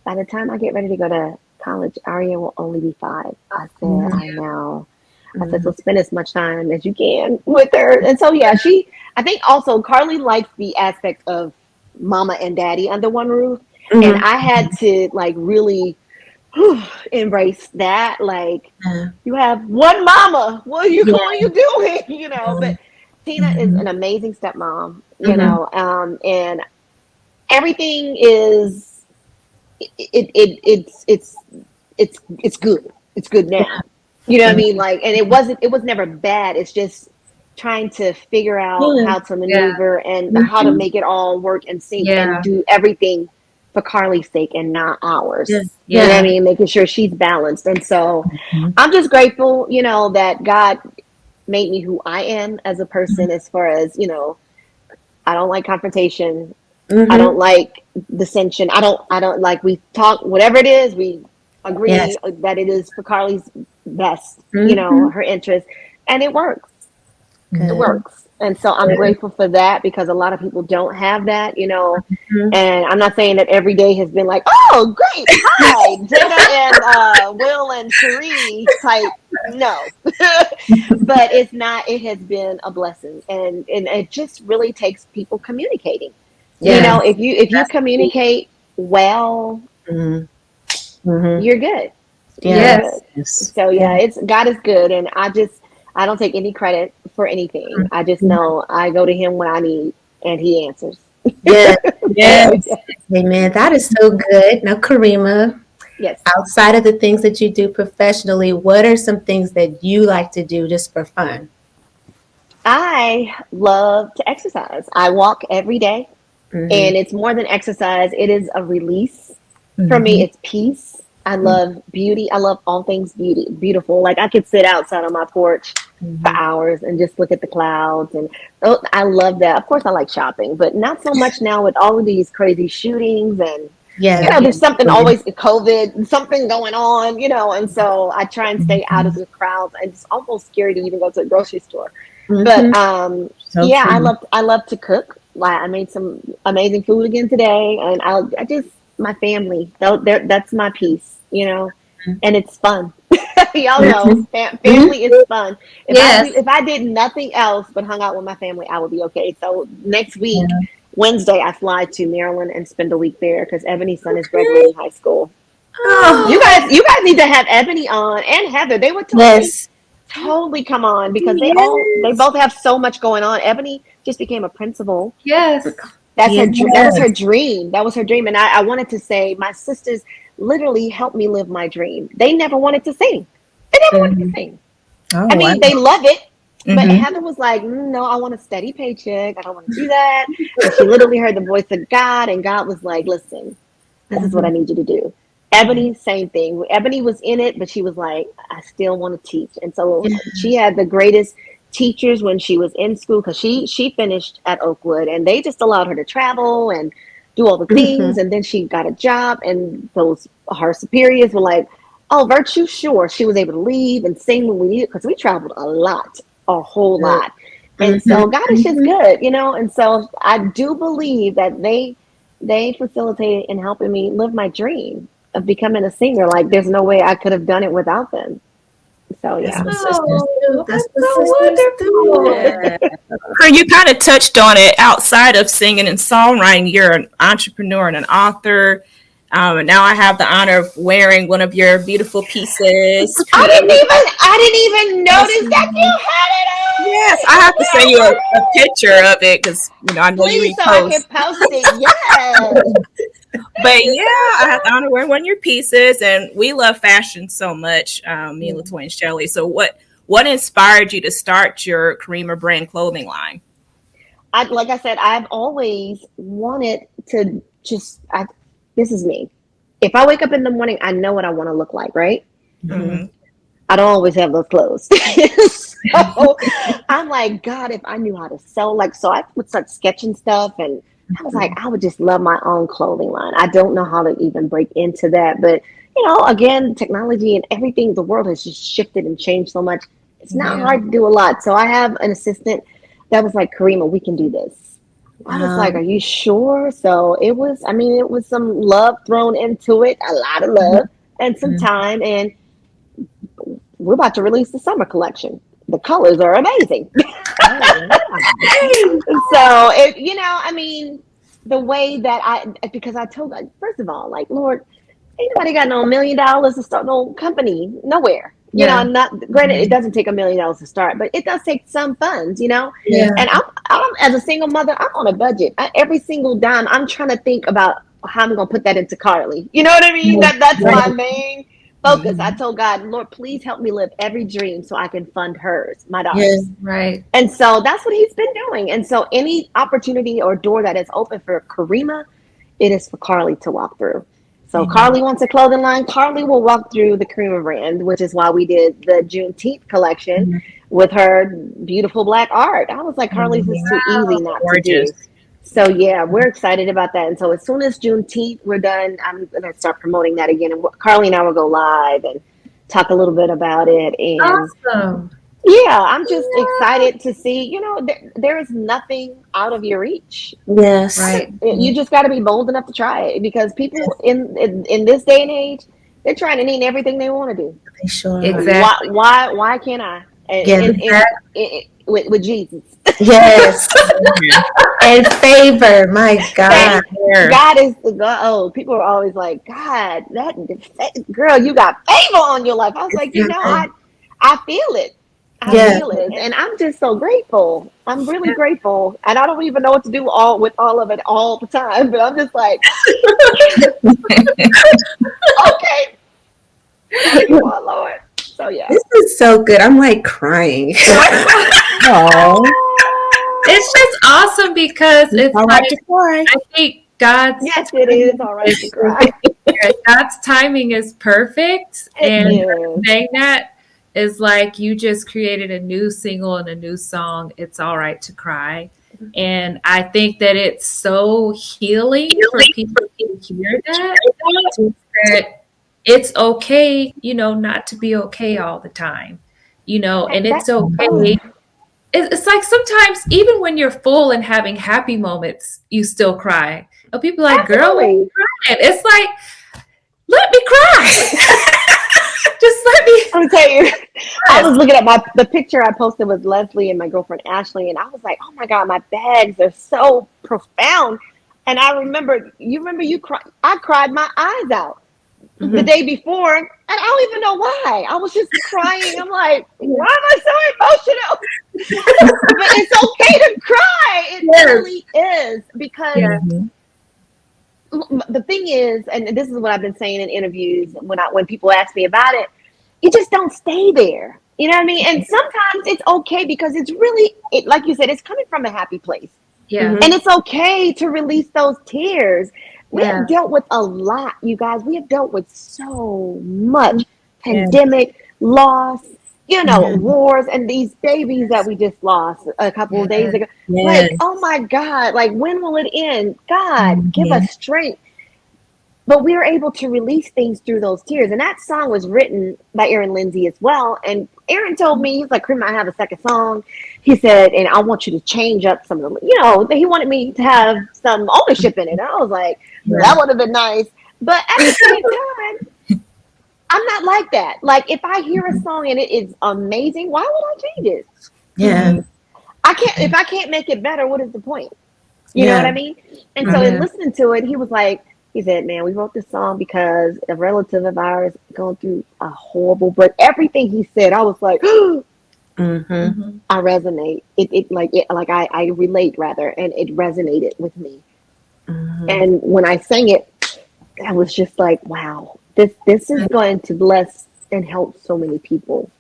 by the time I get ready to go to college, Aria will only be 5. I said, I know. I said, so spend as much time as you can with her. And so, yeah, I think also Carly likes the aspect of mama and daddy under one roof. And Mhm. I had to like really embrace that. Like, Yeah. you have one mama. Yeah. What are you doing? You know, but Tina is an amazing stepmom, you Mhm. know, and everything is it's good. It's good now. You know what I mean? Like, and it was never bad. It's just trying to figure out Yeah. how to Yeah. maneuver and how to Mhm. make it all work and sync and Yeah. do everything for Carly's sake and not ours. Yeah. You know what I Yeah. mean? Making sure she's balanced. And so Mhm. I'm just grateful, you know, that God made me who I am as a person as far as, you know, I don't like confrontation. I Mhm. don't like dissension. I don't like, we talk, whatever it is, we Yes. agree that it is for Carly's best, you know, Mhm. her interest. And it works. It Good. works. And so I'm Good. grateful for that because a lot of people don't have that, you know. Mhm. And I'm not saying that every day has been like, oh, great, hi, Jada and Will and Cherie type. No, but it's not. It has been a blessing, and it just really takes people communicating. You Yeah. know, if you That's key. communicate well, Mhm. Mhm. you're good. You're Yeah. good. Yes. Yes. So Yeah. yeah, it's God is good, and I don't take any credit for anything. I just Mhm. know I go to Him when I need, and He answers. Yeah. So Yes. yeah, Amen. That is so good. Now, Karima, yes, outside of the things that you do professionally, what are some things that you like to do just for fun? I love to exercise. I walk every day, Mm-hmm. and it's more than exercise. It is a release for me. Mhm. It's peace. I love beauty. I love all things beautiful. Like I could sit outside on my porch for Mm-hmm. hours and just look at the clouds, and oh, I love that. Of course, I like shopping, but not so much now with all of these crazy shootings and you Yeah. know, there's something Yeah. always COVID, something going on, you know, and so I try and stay out of Mhm. the crowds. And it's almost scary to even go to the grocery store. Mm-hmm. But So yeah, true. I love to cook. Like I made some amazing food again today, and I just my family. That's my piece, you know, and it's fun. Y'all know, Mm-hmm. family is fun. Yes. If I did nothing else but hung out with my family, I would be okay. So next week, Yeah. Wednesday, I fly to Maryland and spend a week there because Ebony's son is Okay. graduating high school. Oh, You guys need to have Ebony on and Heather. They would yes. totally come on because they Yes. both have so much going on. Ebony just became a principal. Yes. That was her Yes. dream. That was her dream. And I wanted to say my sisters literally helped me live my dream. They never wanted to sing. They never wanted to Mm-hmm. sing. Oh I wow. mean, they love it, but Mhm. Heather was like, no, I want a steady paycheck. I don't want to do that. And she literally heard the voice of God, and God was like, listen, this is what I need you to do. Ebony, same thing. Ebony was in it, but she was like, I still want to teach. And so Yeah. she had the greatest teachers when she was in school because she finished at Oakwood and they just allowed her to travel and do all the Mm-hmm. things. And then she got a job, and those her superiors were like, oh, Virtue, sure. She was able to leave and sing when we needed because we traveled a whole Good. lot. And Mm-hmm. so God is just good, you know. And so I do believe that they facilitated in helping me live my dream of becoming a singer. Like there's no way I could have done it without them. So That's yeah. what sisters Oh, do. that's That's what so sisters do. wonderful. Yeah. You kind of touched on it. Outside of singing and songwriting, you're an entrepreneur and an author. And now I have the honor of wearing one of your beautiful pieces created. I didn't even notice that you had it Yes, on. I Oh have to send you a my picture of it because I know you Please, so I can repost. post it. Yes. But yeah, I have the honor of wearing one of your pieces, and we love fashion so much, me and Latoya and Shelly. So what inspired you to start your Karima brand clothing line? Like I said, I've always wanted to this is me. If I wake up in the morning, I know what I want to look like, right? Mm-hmm. Mm-hmm. I don't always have those clothes. So I'm like, God, if I knew how to sew, like, so I would start sketching stuff, and I was like, I would just love my own clothing line. I don't know how to even break into that, but again, technology and everything, the world has just shifted and changed so much. It's not hard to do a lot. So I have an assistant that was like, Karima, we can do this. I was like, are you sure? So it was some love thrown into it, a lot of love and some time. And we're about to release the summer collection. The colors are amazing. So the way that because I told God, first of all, like, Lord, ain't nobody got no $1 million to start no company nowhere. I'm not, granted, it doesn't take $1 million to start, but it does take some funds, and I'm as a single mother, I'm on a budget. Every single dime, I'm trying to think about how I'm going to put that into Carly. You know what I mean? That's my main focus. I told God, Lord, please help me live every dream so I can fund hers, my daughters. Yes, right. And so that's what he's been doing. And so any opportunity or door that is open for Karima, it is for Carly to walk through. So Carly wants a clothing line. Carly will walk through the Karima brand, which is why we did the Juneteenth collection with her beautiful black art. I was like, Carly's is too easy not to do. So yeah, we're excited about that. And so as soon as Juneteenth we're done, I'm gonna start promoting that again. And Carly and I will go live and talk a little bit about it. And Awesome. yeah, I'm just excited to see, there is nothing out of your reach. Yes. Right. You just got to be bold enough to try it, because people in this day and age, they're trying to need everything they want to do. They sure. Exactly. Why can't I? With Jesus. Yes. And favor, my God. God is the God. Oh, people are always like, God, girl, you got favor on your life. I was like, I feel it. I feel it, and I'm just so grateful. I'm really grateful, and I don't even know what to do with all of it all the time. But I'm just like, okay, you are, Lord. So yeah, this is so good. I'm like crying. Oh, it's just awesome because it's all right to cry. I think God's it is all right to cry. God's timing is perfect, and saying that is like you just created a new single and a new song. It's all right to cry. And I think that it's so healing for people to hear that it's okay, not to be okay all the time, and it's okay. It's like sometimes even when you're full and having happy moments, you still cry. And people are like, girl, why are you crying? It's like, let me cry. Just let me. I'm tell you, I was looking at the picture I posted with Leslie and my girlfriend Ashley, and I was like, oh my God, my bags are so profound. And I remember, you cried. I cried my eyes out the day before, and I don't even know why. I was just crying. I'm like, why am I so emotional? But it's okay to cry. It really is, because the thing is, and this is what I've been saying in interviews when people ask me about it, you just don't stay there. You know what I mean? And sometimes it's okay, because it's really, like you said, it's coming from a happy place. Yeah. And it's okay to release those tears. We have dealt with a lot, you guys. We have dealt with so much pandemic, loss, wars, and these babies that we just lost a couple of days ago. Like, oh my God, like, when will it end? God, give us strength. But we were able to release things through those tears. And that song was written by Aaron Lindsay as well. And Aaron told me, he's like, Karima, I have a second song. He said, and I want you to change up some of them. He wanted me to have some ownership in it. And I was like, that would have been nice. But at the same time, I'm not like that. Like, if I hear a song and it is amazing, why would I change it? Yeah. If I can't make it better, what is the point? You know what I mean? And so in listening to it, he said, man, we wrote this song because a relative of ours going through a horrible, but everything he said, I was like, I resonate. I relate rather, and it resonated with me. And when I sang it, I was just like, wow, this is going to bless and help so many people.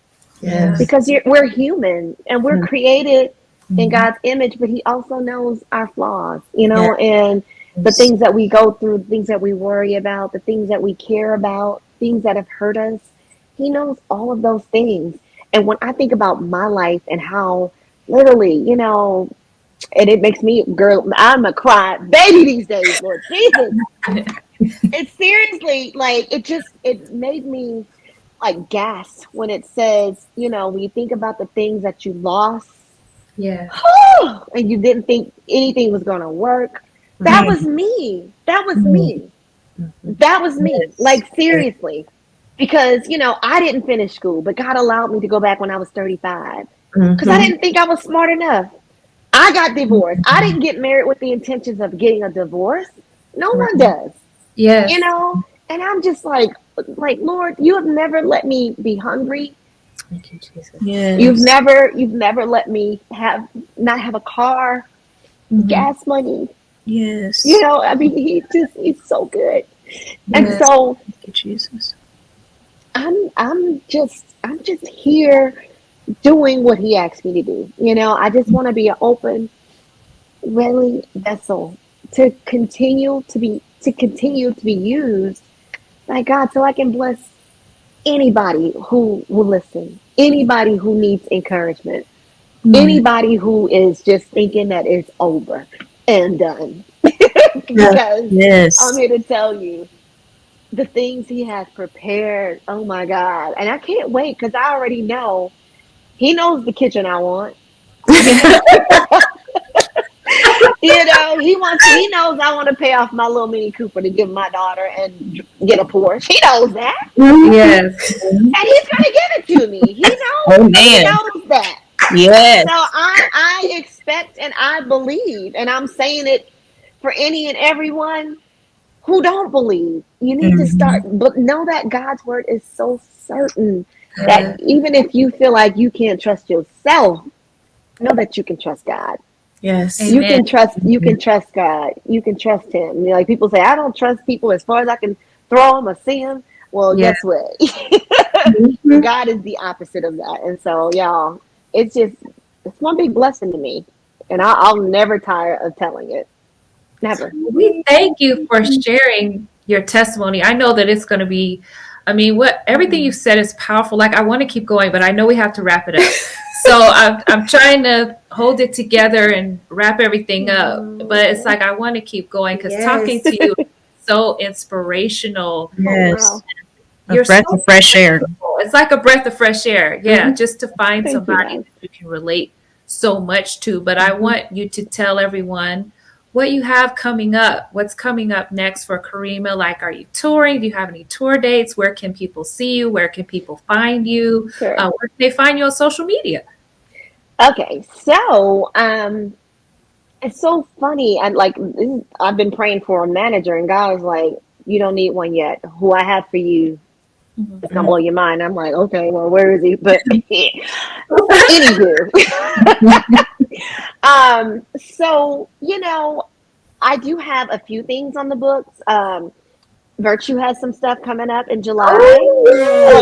Yes. Because we're human and we're created in God's image, but he also knows our flaws, and the things that we go through, the things that we worry about, the things that we care about, things that have hurt us. He knows all of those things. And when I think about my life and how literally, you know, and it makes me, girl, I'm a cry baby these days, Lord Jesus. It's seriously like, it made me like gasp when it says, you know, when you think about the things that you lost, Yeah. and you didn't think anything was going to work. That was me. That was me. That was me. Yes. Like, seriously. Because, you know, I didn't finish school, but God allowed me to go back when I was 35 because I didn't think I was smart enough. I got divorced. I didn't get married with the intentions of getting a divorce. No one does. Yes. You know? And I'm just like, Lord, you have never let me be hungry. Thank you, Jesus. Yes. You've never let me not have a car, gas money. Yes. You know, I mean, he's so good. And Yes. so Thank you, Jesus. I'm just here doing what he asked me to do. You know, I just want to be an open, willing vessel to continue to be used by God so I can bless anybody who will listen, anybody who needs encouragement, anybody who is just thinking that it's over and done. Because Yes. I'm here to tell you the things he has prepared. Oh my God. And I can't wait because I already know he knows the kitchen I want. You know, he knows I want to pay off my little Mini Cooper to give my daughter and get a Porsche. He knows that. Yes. And he's gonna give it to me. He knows, Oh, he man. knows that. Yes. So I expect and I believe, and I'm saying it for any and everyone who don't believe. You need to start, but know that God's word is so certain that even if you feel like you can't trust yourself, know that you can trust God. Yes. Amen. You can trust God. You can trust him. You know, like people say, I don't trust people as far as I can throw them or see them. Well, Yeah. guess what? God is the opposite of that. And so, y'all, it's one big blessing to me. And I'll never tire of telling it. Never. We thank you for sharing your testimony. I know that it's going to be, I mean, everything you said is powerful. Like, I want to keep going, but I know we have to wrap it up. So I'm trying to hold it together and wrap everything up. But it's like, I want to keep going because talking to you is so inspirational. Yes. Wow. A breath of fresh air. It's like a breath of fresh air. Yeah. Just to find Thank you, somebody guys. that you can relate so much to. But I want you to tell everyone what you have coming up. What's coming up next for Karima? Like, are you touring? Do you have any tour dates? Where can people see you? Where can people find you? Sure. Where can they find you on social media? Okay, so it's so funny. I've been praying for a manager, and God was like, "You don't need one yet. Who I have for you is gonna blow your mind." I'm like, "Okay, well, where is he?" But anywho, so you know, I do have a few things on the books. Virtue has some stuff coming up in July.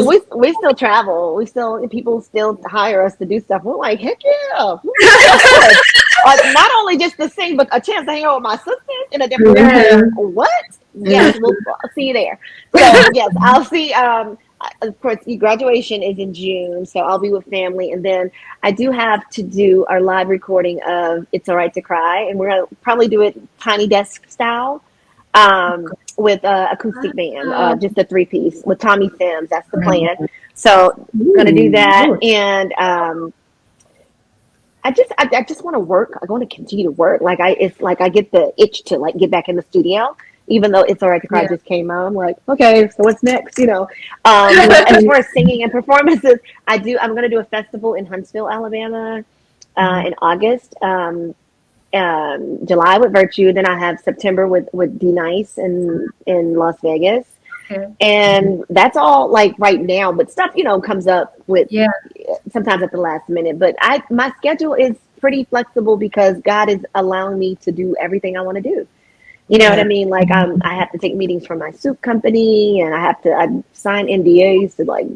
We still travel. People still hire us to do stuff. We're like, heck yeah. Not only just to sing, but a chance to hang out with my sisters in a different area. What? Yes, I'll see you there. So yes, I'll see. Of course, graduation is in June, so I'll be with family, and then I do have to do our live recording of "It's All Right to Cry," and we're gonna probably do it tiny desk style. With acoustic band, just a 3-piece with Tommy Sims. That's the plan. So gonna do that, and I just want to work. I want to continue to work. It's like I get the itch to like get back in the studio, even though It's All Right to Cry just came out. I'm like, okay, so what's next? You know, as far as singing and performances, I'm gonna do a festival in Huntsville, Alabama, in August. July with Virtue, then I have September with D Nice in Las Vegas, and that's all like right now. But stuff comes up with sometimes at the last minute. But my schedule is pretty flexible because God is allowing me to do everything I want to do. You know what I mean? Like I have to take meetings for my soup company, and I sign NDAs to like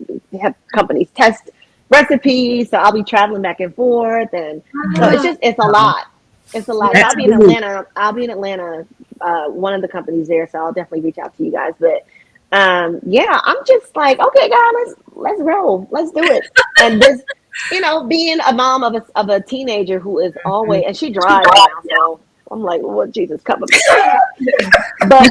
have companies test recipes. So I'll be traveling back and forth, and so it's a lot. It's a lot. So I'll be in Atlanta. One of the companies there, so I'll definitely reach out to you guys. But I'm just like, okay, guys, let's roll, let's do it. And this, being a mom of a teenager who is always, and she drives now, so I'm like, Lord Jesus, cover me. But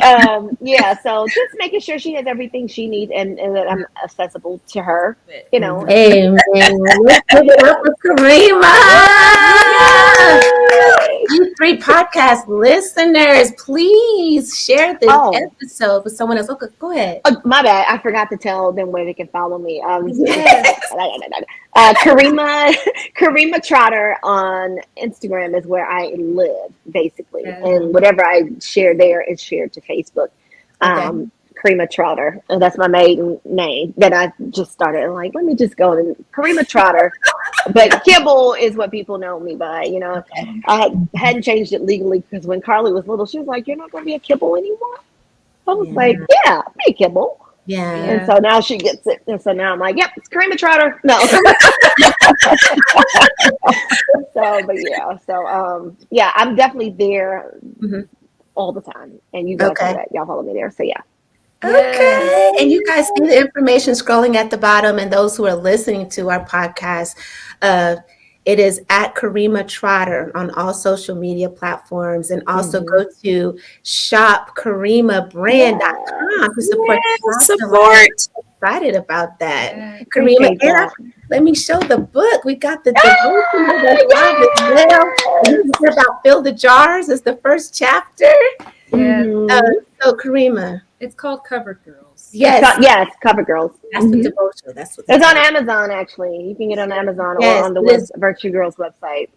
yeah, so just making sure she has everything she needs and that I'm accessible to her, Amen. Let's give it up for Karima. You 3 podcast listeners, please share this episode with someone else. Okay, go ahead. Oh, my bad. I forgot to tell them where they can follow me. Karima Trotter on Instagram is where I live, basically. And whatever I share there is shared to Facebook. Karima Trotter. And that's my maiden name that I just started. Like, let me just go and Karima Trotter. But Kibble is what people know me by. I hadn't changed it legally because when Carly was little, she was like, "You're not going to be a Kibble anymore." I was like, "Yeah, I'll be a Kibble." Yeah. And so now she gets it. And so now I'm like, "Yep, it's Karima Trotter." No. Yeah, I'm definitely there all the time. And you guys know that. Y'all follow me there. So yeah. Okay. And you guys see the information scrolling at the bottom, and those who are listening to our podcast, it is at Karima Trotter on all social media platforms, and also go to shopkarimabrand.com to support. Excited about that. Karima, let me show the book. We got the devotional as well. You hear about Fill the Jars is the first chapter. So Karima. It's called Cover Girls. Yes. It's Cover Girls. That's the devotional. That's what it's on Amazon, actually. You can get it on Amazon or on the Virtue Girls website.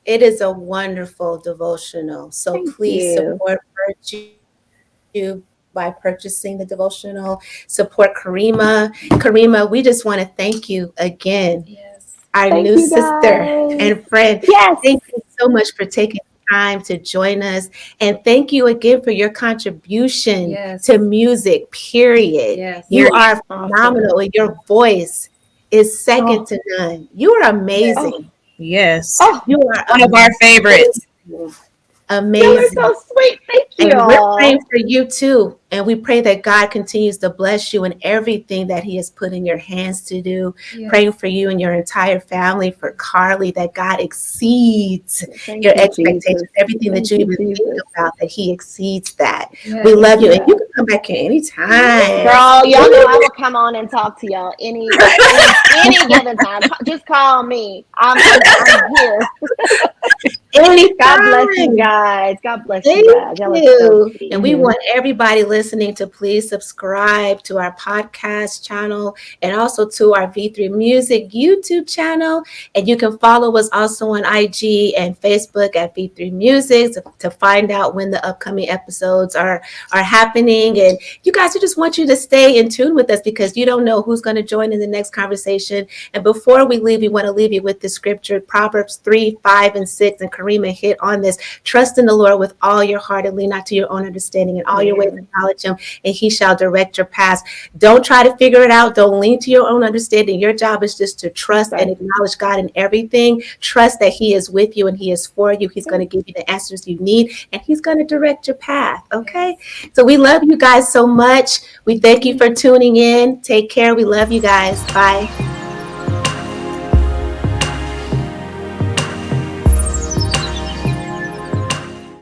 It is a wonderful devotional. So please support Virtue by purchasing the devotional. Support Karima. Karima, we just want to thank you again. Yes. Our new sister and friend. Yes. Thank you so much for taking time to join us, and thank you again for your contribution to music, period. You are phenomenal. Your voice is second to none. You are amazing. Yes. You are one of our favorites. Amazing. You're so sweet. Thank you. And we're praying for you too. And we pray that God continues to bless you in everything that He has put in your hands to do. Praying for you and your entire family, for Carly, that God exceeds your expectations. Jesus. Everything that you even think about, that He exceeds that. We love you. And you can come back here anytime. Girl, y'all know I will come on and talk to y'all any given time. Just call me. I'm here. Anytime. God bless you guys. God bless you guys. Thank you. And we want everybody listening to please subscribe to our podcast channel and also to our V3 Music YouTube channel. And you can follow us also on IG and Facebook at V3 Music to find out when the upcoming episodes are happening. And you guys, we just want you to stay in tune with us because you don't know who's going to join in the next conversation. And before we leave, we want to leave you with the scripture, Proverbs 3, 5, and 6. And Karima hit on this. Trust in the Lord with all your heart and lean not to your own understanding. In all your ways acknowledge Him, and He shall direct your paths. Don't try to figure it out. Don't lean to your own understanding. Your job is just to trust and acknowledge God in everything. Trust that He is with you and He is for you. He's going to give you the answers you need, and He's going to direct your path. Okay? So we love you guys so much. We thank you for tuning in. Take care. We love you guys. Bye.